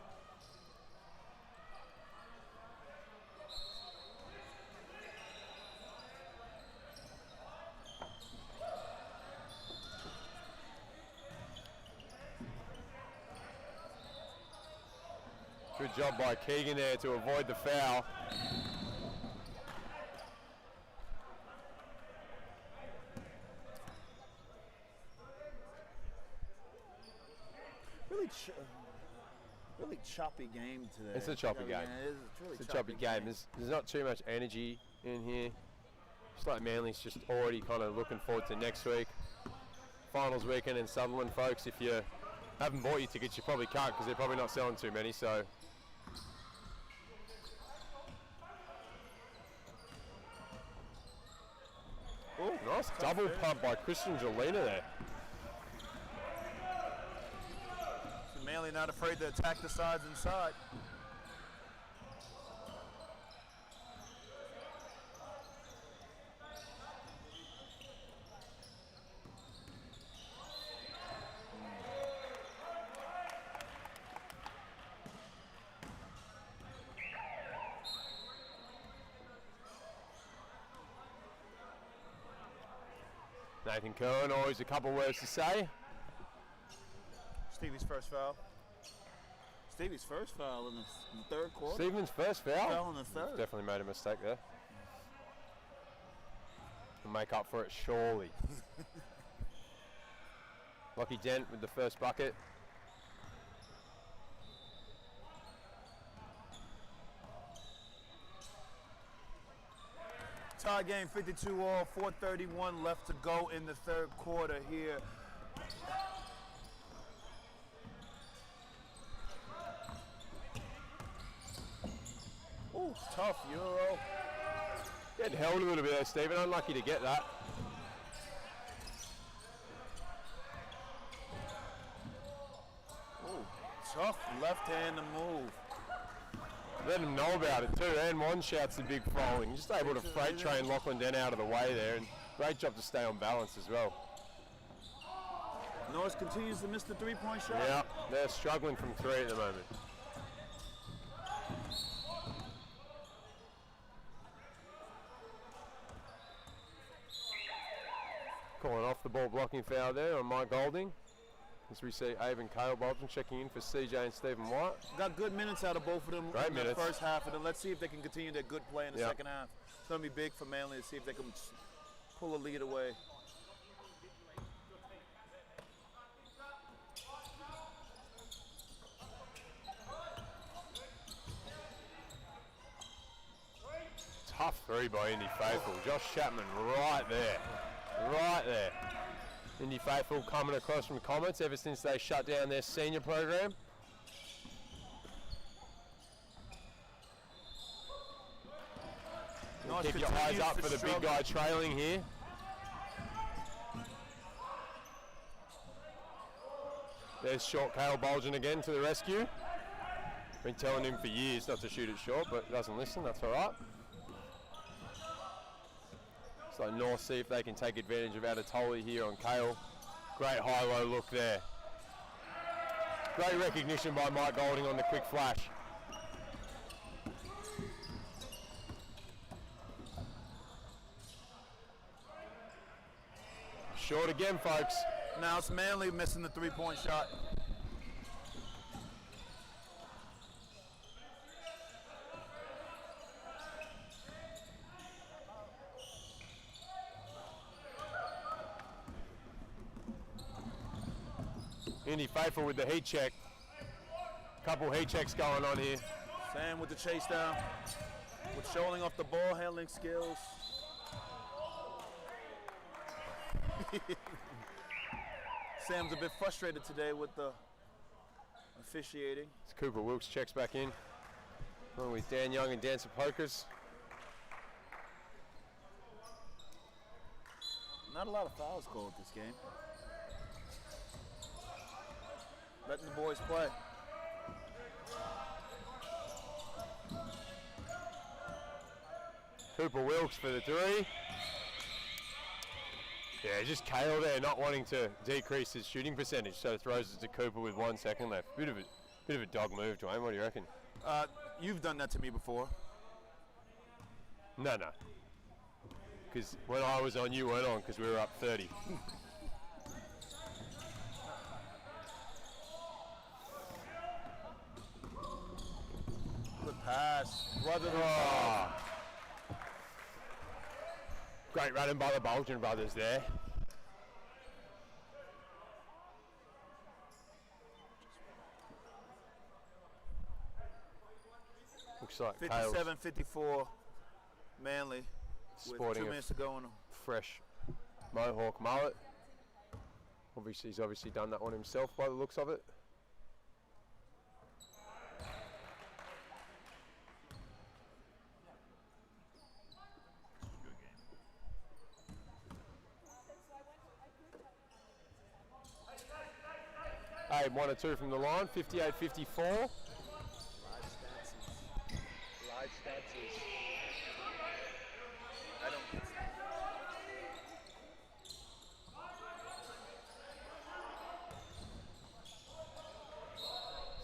Good job by Keegan there to avoid the foul. Really choppy game today. It's a choppy game. It's a choppy game. There's not too much energy in here. Just like Manly's just already kind of looking forward to next week. Finals weekend in Sutherland, folks. If you haven't bought your tickets, you probably can't because they're probably not selling too many. So. Oh, nice double pump by Christian Gelina there. Manly not afraid to attack the sides inside. Nathan Cohen, always a couple words to say. Stevie's first foul. Stevie's first foul in the third quarter. Stephen's first foul? Foul in the third. Definitely made a mistake there. He'll make up for it, surely. Lockie Dent with the first bucket. tie game, 52-all, 4:31 left to go in the third quarter here. Ooh, tough Euro. Getting held a little bit there, Stephen. Unlucky to get that. Ooh, tough left hand to move. Let him know about it too, and one shouts the big following. Just able to freight train Lachlan Den out of the way there, and great job to stay on balance as well. Norris continues to miss the three-point shot. Yeah, they're struggling from three at the moment. Calling off the ball blocking foul there on Mike Golding. As we see Abe and Cale Bolton checking in for CJ and Stephen White. Got good minutes out of both of them in the first half, and then let's see if they can continue their good play in the second half. It's going to be big for Manly to see if they can pull a lead away. Tough three by Indy Faithful. Josh Chapman right there. Right there. Indy Faithful coming across from Comets ever since they shut down their senior program. Nice. Keep your eyes up for the big guy trailing here. There's short Cale Bolton again to the rescue. Been telling him for years not to shoot it short, but he doesn't listen, that's all right. So North see if they can take advantage of Adatoli here on Cale. Great high-low look there. Great recognition by Mike Golding on the quick flash. Short again, folks. Now it's Manly missing the three-point shot. Indy Faithful with the heat check. Couple heat checks going on here. Sam with the chase down. With showing off the ball handling skills. Sam's a bit frustrated today with the officiating. As Cooper Wilkes checks back in. Along with Dan Young and Dancer Pokers. Not a lot of fouls called this game. Letting the boys play. Cooper Wilkes for the three. Yeah, just Cale there, not wanting to decrease his shooting percentage, so throws it to Cooper with 1 second left. Bit of a dog move, Dwayne. What do you reckon? You've done that to me before. No. Because when I was on, you weren't on because we were up 30. Good pass. Great running by the Bolton brothers there. Looks like 57-54 Manly. Sporting 2 minutes to go on. Fresh Mohawk mullet. He's obviously done that one himself by the looks of it. Hey, 1 or 2 from the line, 58-54.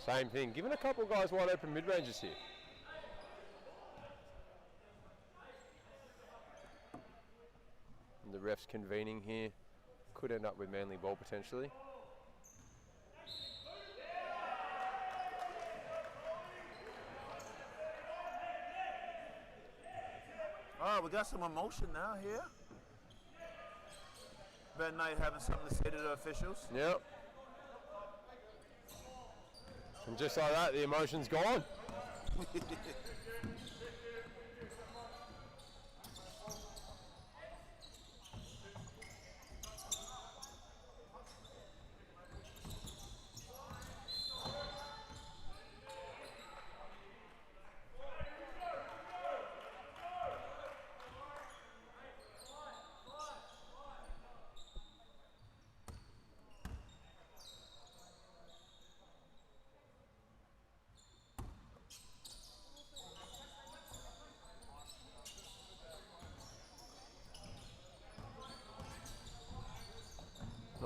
Same thing, giving a couple guys wide open mid-ranges here. And the refs convening here. Could end up with Manly ball potentially. Oh, we got some emotion now here. Ben Knight having something to say to the officials. Yep. And just like that, the emotion's gone.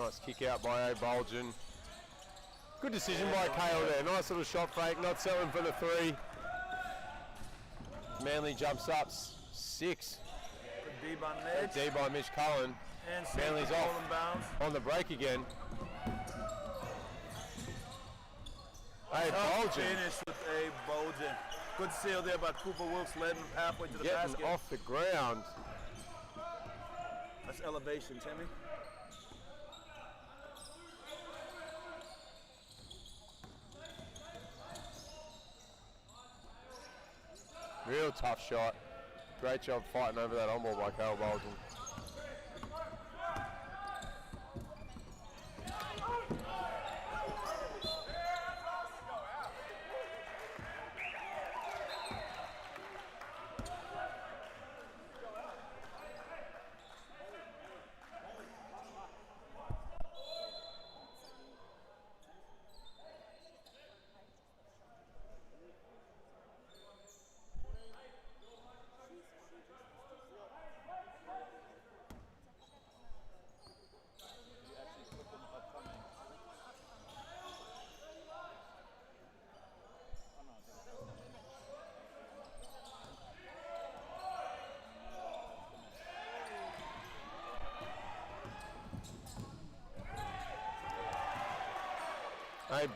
Nice kick out by O'Bolgen. Good decision by Kale there. Nice little shot fake, not selling for the 3. Manly jumps up 6. Good D by Mitch. D by Mitch Cullen. And Manly's off on the break again. O'Bolgen. Finish with O'Bolgen. Good seal there by Cooper Wilkes, led him halfway to the Getting basket. off the ground. That's elevation, Timmy. Real tough shot. Great job fighting over that on ball by Kale Bolton.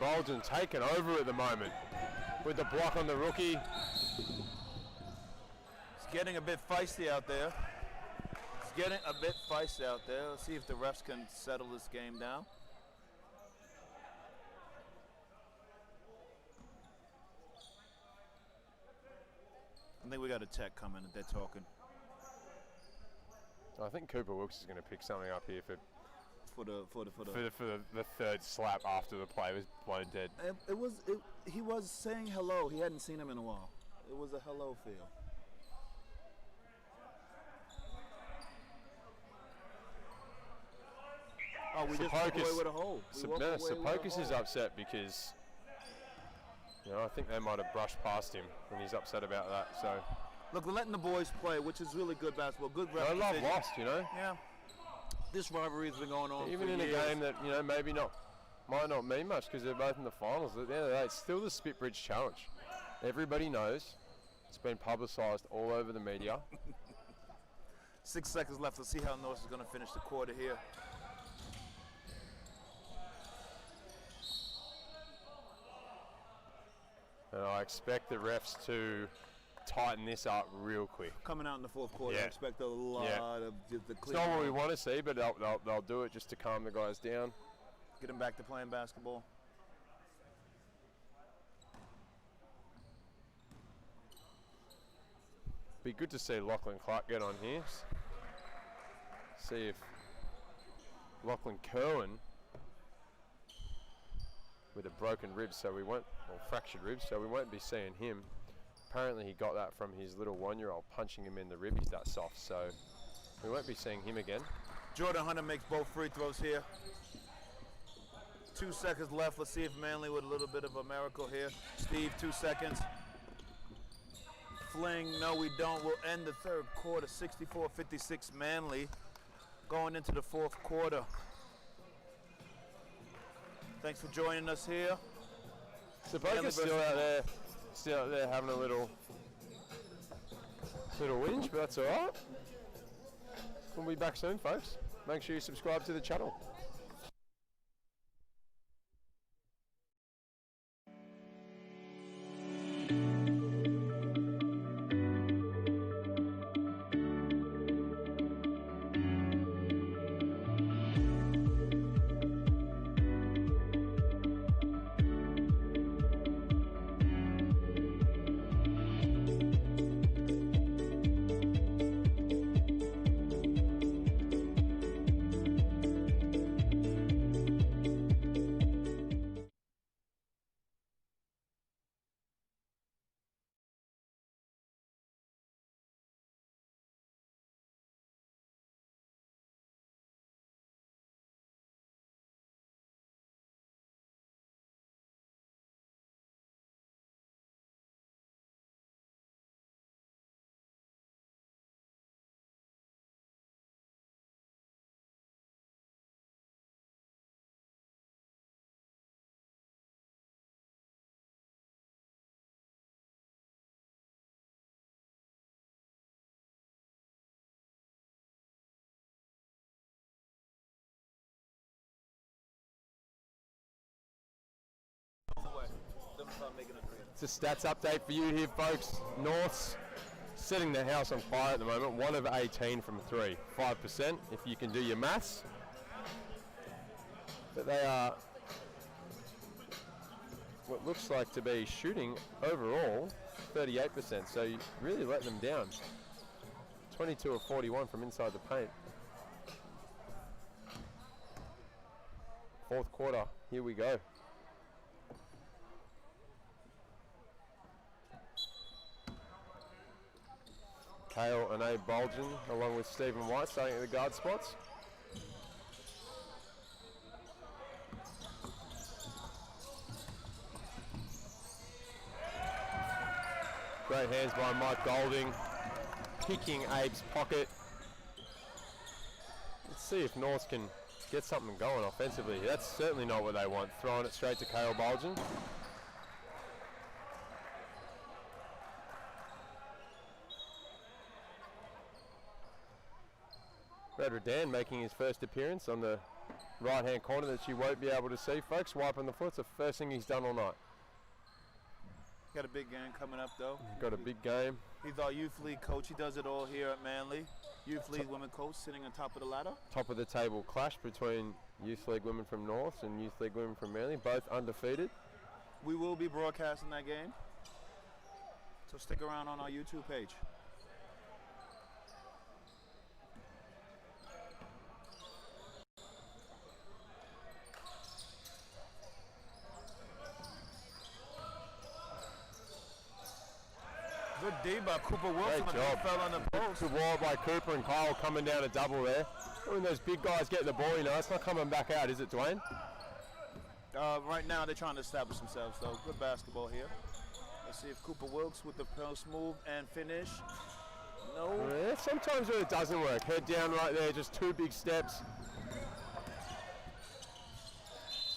Bolton taken over at the moment with the block on the rookie. It's getting a bit feisty out there. Let's see if the refs can settle this game down. I think we got a tech coming. They're talking. I think Cooper Wilkes is going to pick something up here for the 3rd slap after the play was blown dead. He was saying hello. He hadn't seen him in a while. It was a hello feel. Oh, we just walked away with a hold. Sepokis is upset because, I think they might have brushed past him, and he's upset about that. So, look, we're letting the boys play, which is really good basketball. Good no love lost, Yeah. This rivalry has been going on even for in years. a game that might not mean much because they're both in the finals. At the end of the day, it's still the Spitbridge Challenge. Everybody knows. It's been publicised all over the media. 6 seconds left. Let's see how Norris is going to finish the quarter here. And I expect the refs to tighten this up real quick. Coming out in the 4th quarter, I expect a lot of the It's not what we want to see, but they'll do it just to calm the guys down. Get them back to playing basketball. Be good to see Lachlan Clark get on here. See if Lachlan Kerwin with a broken rib, or fractured rib, so we won't be seeing him. Apparently he got that from his little 1-year-old punching him in the rib. He's that soft, so we won't be seeing him again. Jordan Hunter makes both free throws here. 2 seconds left. Let's see if Manly with a little bit of a miracle here. Steve, 2 seconds. Fling, no we don't. We'll end the 3rd quarter, 64-56 Manly. Going into the 4th quarter. Thanks for joining us here. Sapoka's still out there having a little whinge, but that's all right. We'll be back soon, folks. Make sure you subscribe to the channel. It's a stats update for you here, folks. North's setting the house on fire at the moment. 1 of 18 from 3, 5% if you can do your maths. But they are what looks like to be shooting overall 38%, so you really let them down. 22 of 41 from inside the paint. Fourth quarter, here we go. Kale and Abe Bolgen, along with Stephen White, starting at the guard spots. Great hands by Mike Golding, picking Abe's pocket. Let's see if North can get something going offensively. That's certainly not what they want. Throwing it straight to Kale Bolgen. Dan making his first appearance on the right-hand corner that you won't be able to see, folks. Wiping the foot. It's the first thing he's done all night. Got a big game coming up, though. Got a big game. He's our youth league coach. He does it all here at Manly. Youth league women coach sitting on top of the ladder. Top of the table clash between youth league women from North and youth league women from Manly, both undefeated. We will be broadcasting that game, so stick around on our YouTube page. Good D by Cooper Wilson. Great job. Fell on the post. Good wall by Cooper and Kyle coming down a double there. When those big guys get the ball, you know, it's not coming back out, is it, Dwayne? Right now they're trying to establish themselves, though. Good basketball here. Let's see if Cooper Wilkes with the post move and finish. No. Yeah, sometimes when it doesn't work. Head down right there, just 2 big steps.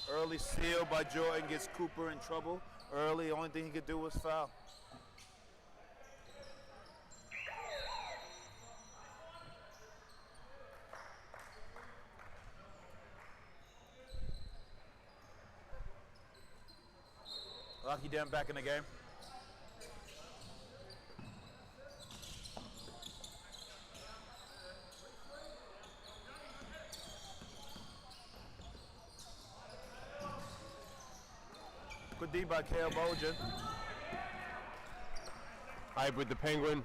Early steal by Jordan gets Cooper in trouble. Early, only thing he could do was foul. Lucky Dan back in the game. Good D by Kale Bolgen. Abe with the Penguin.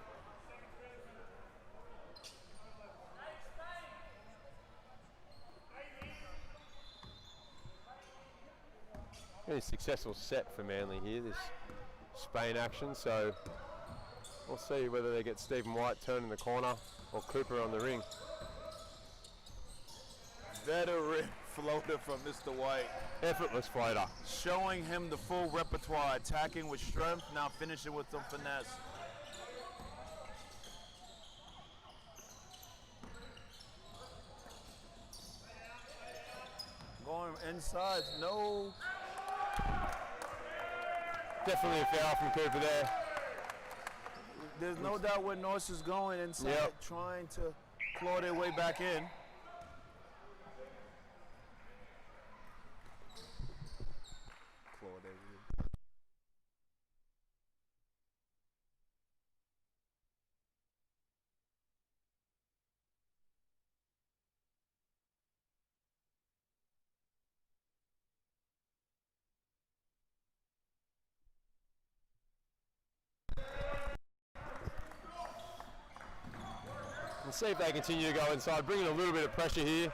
Really successful set for Manly here, this Spain action, so we'll see whether they get Stephen White turning the corner or Cooper on the ring. Veteran floater from Mr. White. Effortless floater. Showing him the full repertoire, attacking with strength, now finishing with some finesse. Going inside, no. Definitely a foul from Cooper there. There's no doubt where Norse is going inside, trying to claw their way back in. Let's see if they continue to go inside, bringing a little bit of pressure here.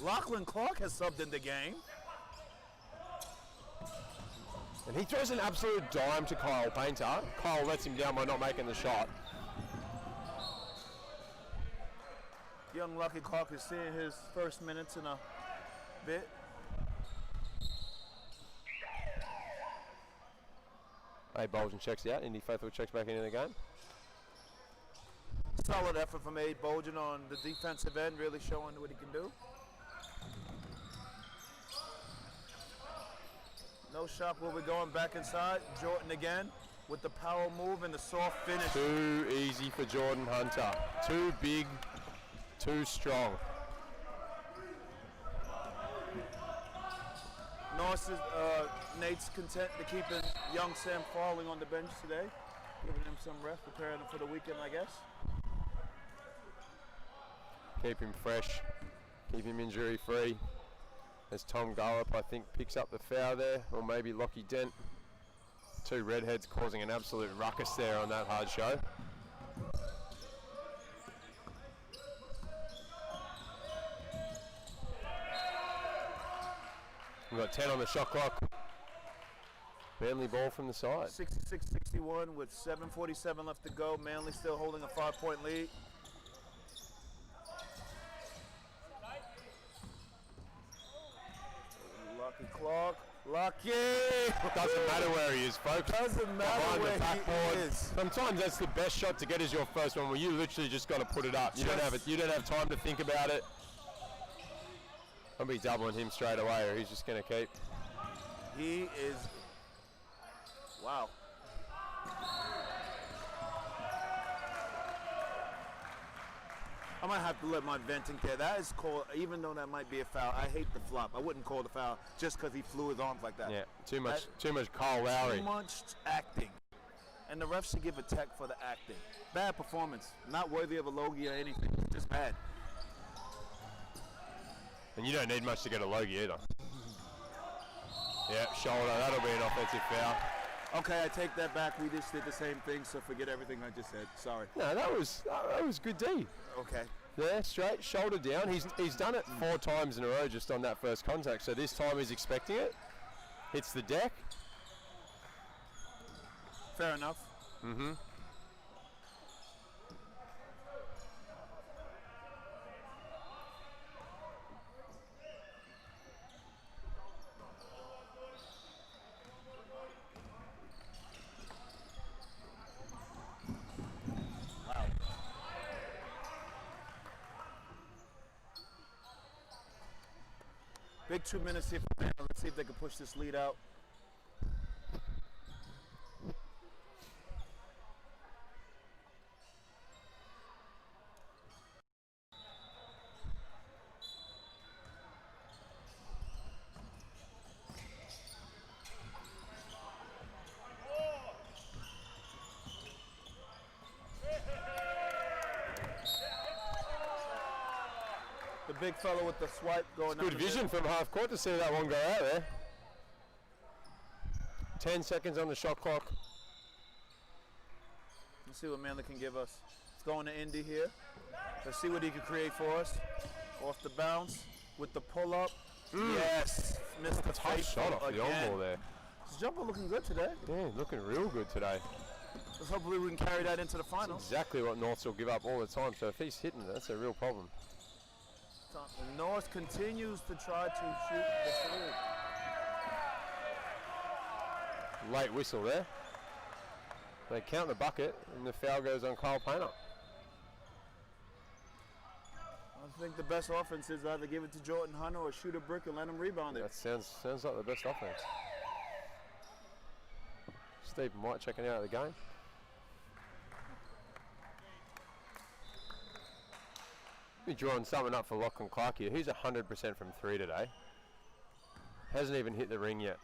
Lachlan Clark has subbed in the game. And he throws an absolute dime to Kyle Painter. Kyle lets him down by not making the shot. Young Lucky Clark is seeing his first minutes in a bit. Abe Bolgen checks out. Indy Faithful checks back into the game. Solid effort from Abe Bolgen on the defensive end, really showing what he can do. No shot where we're going back inside. Jordan again with the power move and the soft finish. Too easy for Jordan Hunter. Too too strong. Nate's content to keeping young Sam Falling on the bench today, giving him some rest, preparing him for the weekend, I guess. Keep him fresh, keep him injury free. As Tom Gallup, I think, picks up the foul there, or maybe Lockie Dent. Two redheads causing an absolute ruckus there on that hard show. We've got 10 on the shot clock. Manly ball from the side. 66-61 with 7:47 left to go. Manly still holding a 5-point lead. Lucky clock. Lucky! Doesn't matter where he is, folks. Doesn't matter Behind where the backboard. he is. Sometimes that's the best shot to get is your first one, where you literally just got to put it up. You don't have time to think about it. I'll be doubling him straight away, or he's just going to keep. He is. Wow. I might have to let my venting there. That is called, even though that might be a foul, I hate the flop. I wouldn't call the foul just because he flew his arms like that. Yeah, too much Kyle Lowry. Too much acting. And the refs should give a tech for the acting. Bad performance. Not worthy of a logie or anything. Just bad. And you don't need much to get a logie either. Yeah, shoulder. That'll be an offensive foul. Okay, I take that back. We just did the same thing, so forget everything I just said. Sorry. No, that was good D. Okay. Yeah, straight, shoulder down. He's done it 4 times in a row just on that first contact. So this time he's expecting it. Hits the deck. Fair enough. Mm-hmm. Big 2 minutes here for Manly. Let's see if they can push this lead out. The big fellow with the swipe going. Good vision from half court to see that one go out there. 10 seconds on the shot clock. Let's see what Manly can give us. It's going to Indy here. Let's see what he can create for us. Off the bounce with the pull up. Yes, missed the Tough shot off the on ball there. His jumper looking good today. Yeah, looking real good today. Let's hopefully we can carry that into the finals. That's exactly what Norths will give up all the time. So if he's hitting, that's a real problem. North continues to try to shoot the three. Late whistle there. They count the bucket, and the foul goes on Kyle Painter. I think the best offense is either give it to Jordan Hunter or shoot a brick and let him rebound it. That sounds like the best offense. Stephen White checking out of the game. We're drawing something up for Lachlan Clark here. He's 100% from 3 today. Hasn't even hit the ring yet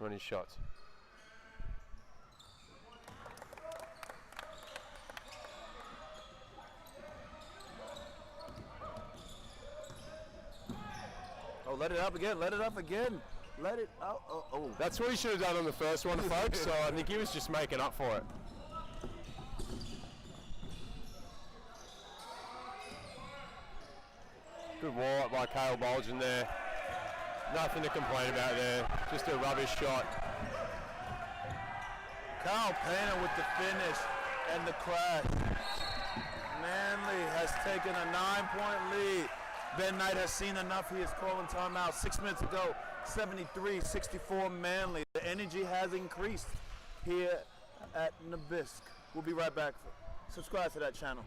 on his shots. Oh, let it up again, let it up again. Let it out. Oh. That's what he should have done on the first one, folks. So I think he was just making up for it. Good wall up by Cale Bolgen there. Nothing to complain about there. Just a rubbish shot. Kyle Painter with the finish and the crash. Manly has taken a 9-point lead. Ben Knight has seen enough. He is calling timeout. 6 minutes ago, 73-64 Manly. The energy has increased here at NBISC. We'll be right back. Subscribe to that channel.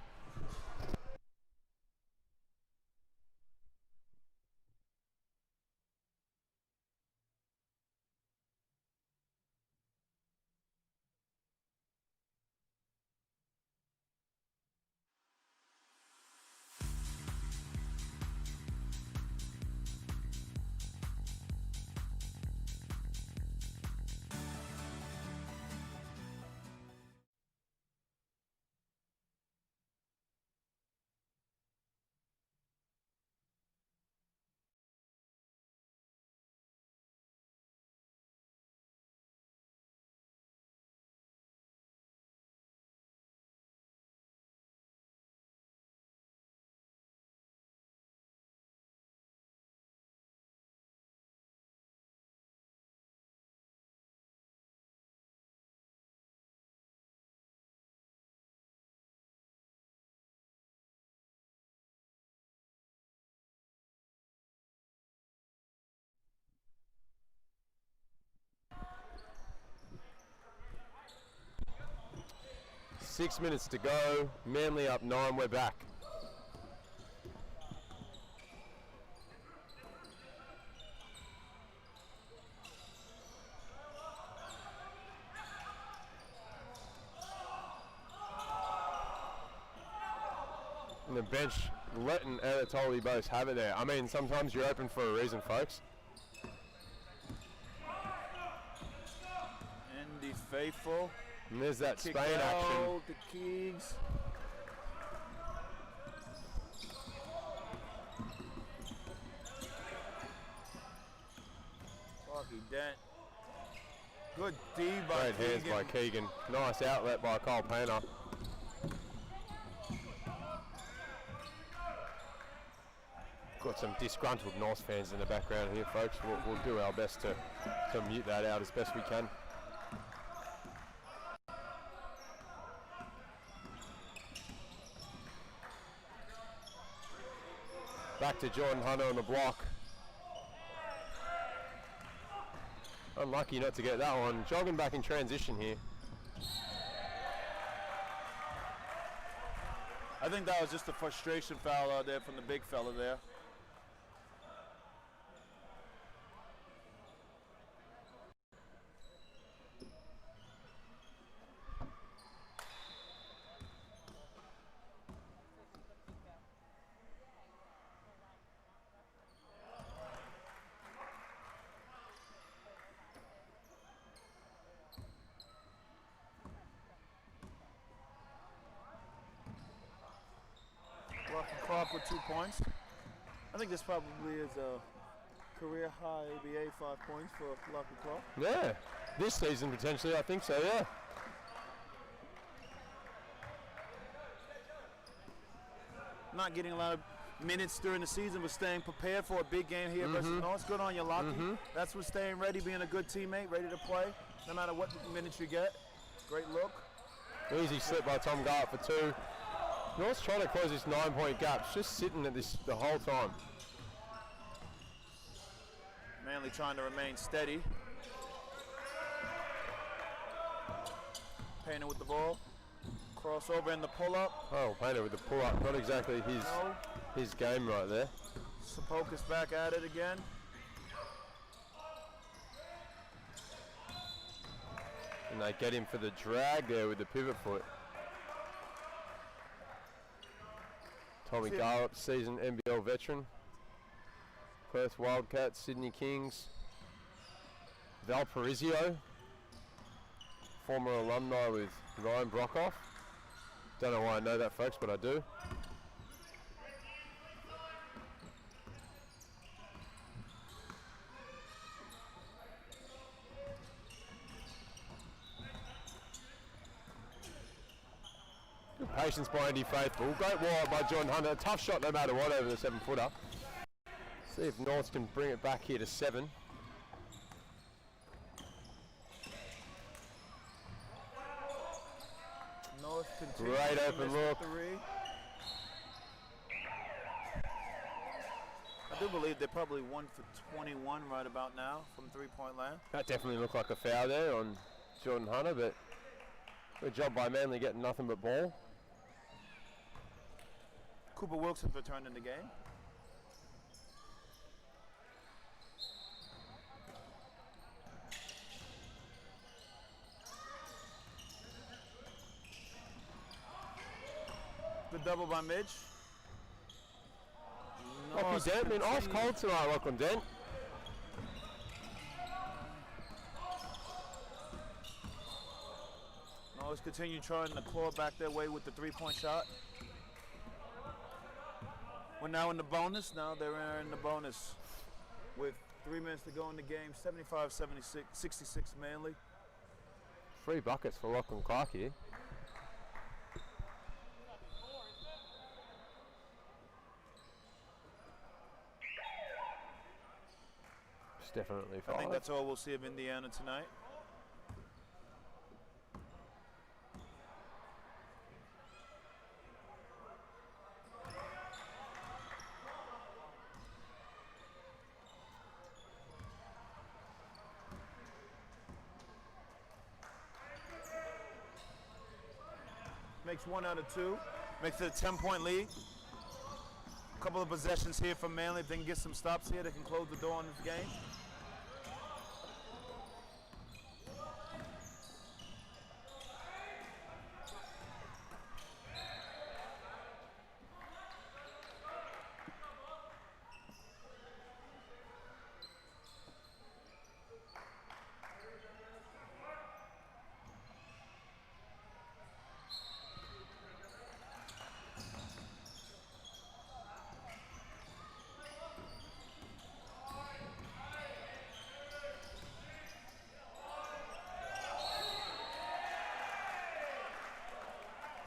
6 minutes to go. Manly up 9. We're back. And the bench letting Anatoly Bose have it there. I mean, sometimes you're open for a reason, folks. Indy faithful. And there's that Kick Spain action. out the Keegs. Lucky Dent. Good D by Great hands Keegan. by Keegan. Nice outlet by Cole Painter. Got some disgruntled North fans in the background here, folks. We'll do our best to mute that out as best we can. Back to Jordan Hunter on the block. Unlucky not to get that one. Jogging back in transition here. I think that was just a frustration foul out there from the big fella there. Clark with 2 points. I think this probably is a career high ABA 5 points for Lucky Clark. Yeah, this season potentially, I think so, yeah. Not getting a lot of minutes during the season, but staying prepared for a big game here versus North. Good on you, Lucky. That's what staying ready, being a good teammate, ready to play, no matter what minutes you get. Great look. Easy slip by Tom Garrett for 2. North's trying to close this 9-point gap. It's just sitting at this the whole time. Manly trying to remain steady. Painter with the ball. Crossover and the pull-up. Oh, Painter with the pull-up. Not exactly his game right there. Sapokas back at it again. And they get him for the drag there with the pivot foot. Tommy Garrett, seasoned NBL veteran. Perth Wildcats, Sydney Kings. Valparaiso, former alumni with Ryan Brockhoff. Don't know why I know that, folks, but I do. Patience by Andy Faithful. Great wall by John Hunter. Tough shot no matter what over the 7-footer. See if North can bring it back here to 7. North Great open look. I do believe they're probably 1 for 21 right about now from 3-point land. That definitely looked like a foul there on Jordan Hunter, but good job by Manly getting nothing but ball. Cooper Wilson's returned in the game. Good double by Midge. Lachie Dent been ice cold tonight, Lachlan Dent. Norris continue trying to claw back their way with the 3-point shot. We're now in the bonus. Now they're in the bonus with 3 minutes to go in the game. 75-76, 66 Manly. 3 buckets for Lachlan Clark here. It's definitely 5. I think that's all we'll see of Indiana tonight. makes 1 out of 2. Makes it a 10-point lead. A couple of possessions here from Manly. If they can get some stops here, they can close the door on this game.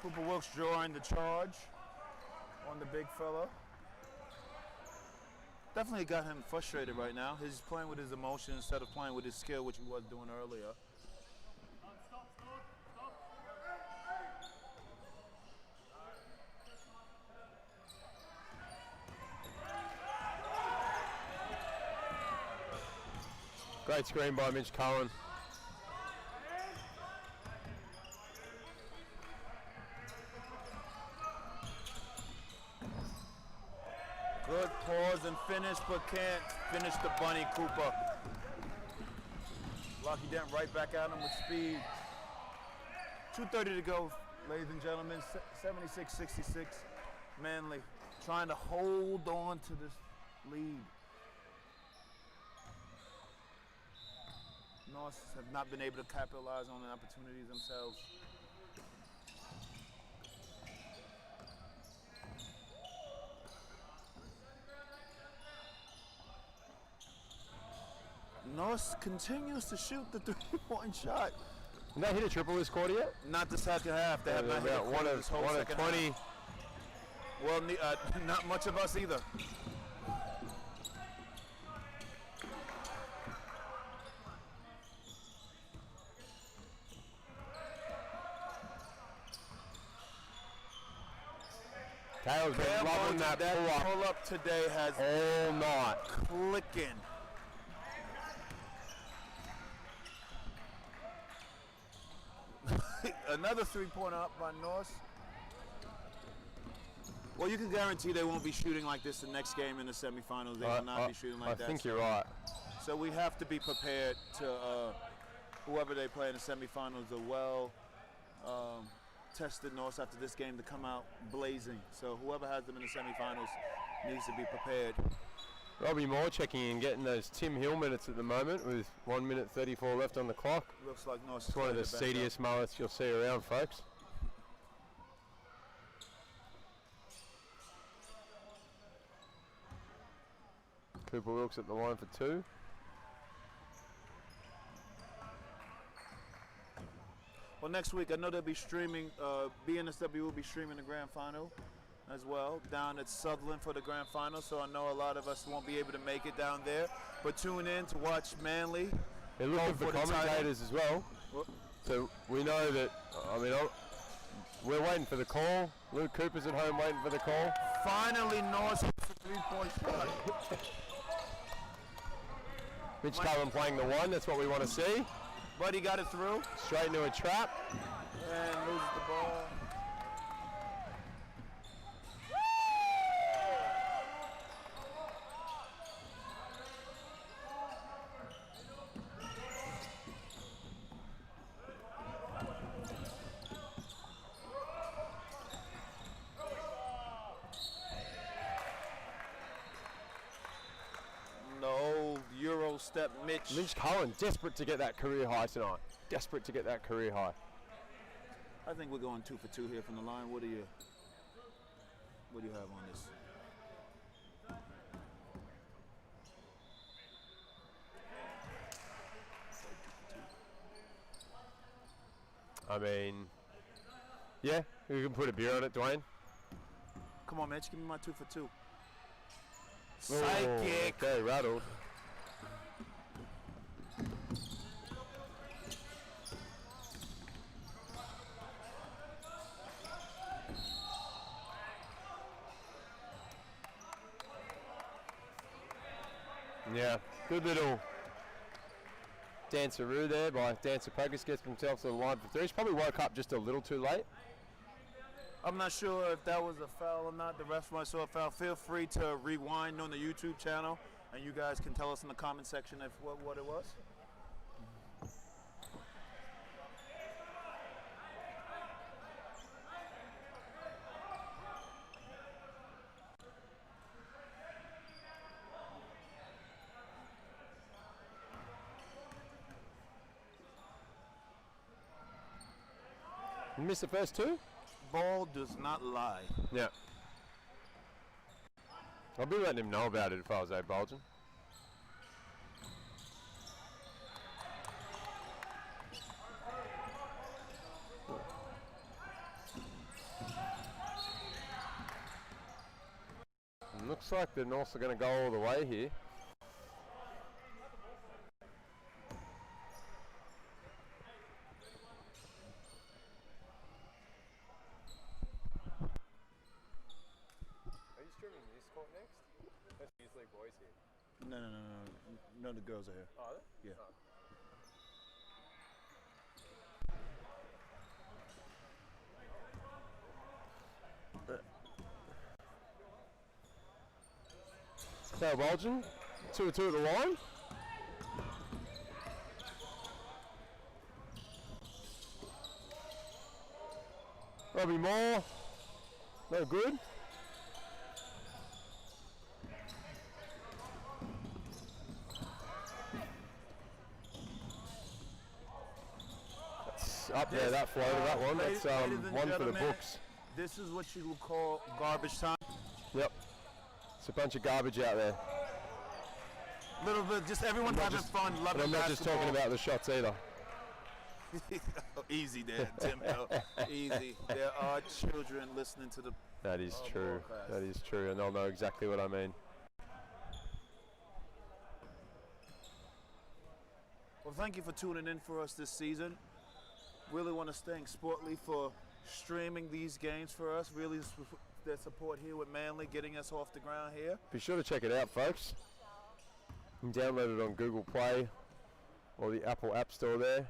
Cooper Wilkes drawing the charge on the big fella. Definitely got him frustrated right now. He's playing with his emotion instead of playing with his skill, which he was doing earlier. Great screen by Mitch Cullen. Good pause and finish, but can't finish the bunny, Cooper. Lucky Dent right back at him with speed. 2:30 to go, ladies and gentlemen. 76-66. Manly trying to hold on to this lead. Norse have not been able to capitalize on the opportunities themselves. Norse continues to shoot the three-point shot. Did they hit a triple this quarter yet? Not the second half. They have not hit about one of 20. Well, not much of us either. Kale's been loving that pull-up today has all night. Clicking. Another three-point up by Norse. Well, you can guarantee they won't be shooting like this the next game in the semifinals. They will not be shooting like that. I think you're right. So we have to be prepared to whoever they play in the semifinals are well tested Norse after this game to come out blazing. So whoever has them in the semifinals needs to be prepared. Robbie Moore checking in, getting those Tim Hill minutes at the moment with 1 minute 34 left on the clock. Looks like Norse. It's one of the seediest mullets you'll see around, folks. Cooper Wilkes at the line for 2. Well, next week I know they'll be streaming. BNSW will be streaming the grand final as well down at Sutherland for the grand final. So I know a lot of us won't be able to make it down there, but tune in to watch Manly. They're looking for commentators as well. So we know that. I mean, we're waiting for the call. Luke Cooper's at home waiting for the call. Finally, Norse hits a three-point shot. Mitch Cullen playing the 1. That's what we want to see. But he got it through. Straight into a trap. And loses the ball. Step Mitch Cullen, desperate to get that career high tonight. Desperate to get that career high. I think we're going 2 for 2 here from the line. What do you have on this? I mean, yeah, we can put a beer on it, Dwayne. Come on, Mitch, give me my 2 for 2. Psychic. Okay, rattled. Yeah, good little danceroo there by Dancer Pocus, gets himself to the line for 3. He's probably woke up just a little too late. I'm not sure if that was a foul or not. The ref might saw a foul. Feel free to rewind on the YouTube channel, and you guys can tell us in the comment section if what it was. You missed the first two? Ball does not lie. Yeah. I'll be letting him know about it if I was Spalding. Looks like they're also going to go all the way here. No, the girls are here. Oh, are they? Yeah. So Spalding, 2-2 at the line. Robbie Moore, no good. Up there, that floater, that one. That's one for the books. This is what you would call garbage time. Yep. It's a bunch of garbage out there. Little bit, just everyone having fun, loving basketball. I'm not just talking about the shots either. Easy there, Tim Hill. Easy. There are children listening to the. That is true. That is true, and they'll know exactly what I mean. Well, thank you for tuning in for us this season. Really want to thank Sportly for streaming these games for us. Really, their support here with Manly, getting us off the ground here. Be sure to check it out, folks. You can download it on Google Play or the Apple App Store there.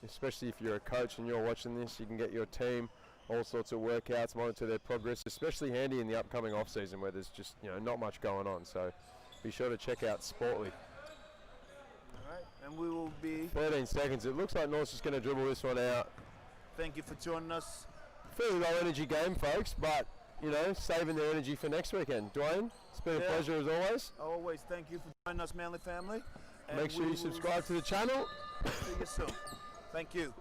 Especially if you're a coach and you're watching this, you can get your team all sorts of workouts, monitor their progress. Especially handy in the upcoming off season where there's just not much going on. So be sure to check out Sportly. And we will be 13 seconds. It looks like North's just going to dribble this one out. Thank you for joining us. Fairly low energy game, folks, but saving their energy for next weekend. Dwayne, it's been a pleasure as always. Always. Thank you for joining us, Manly family. Make sure you subscribe to the channel. See you soon. Thank you.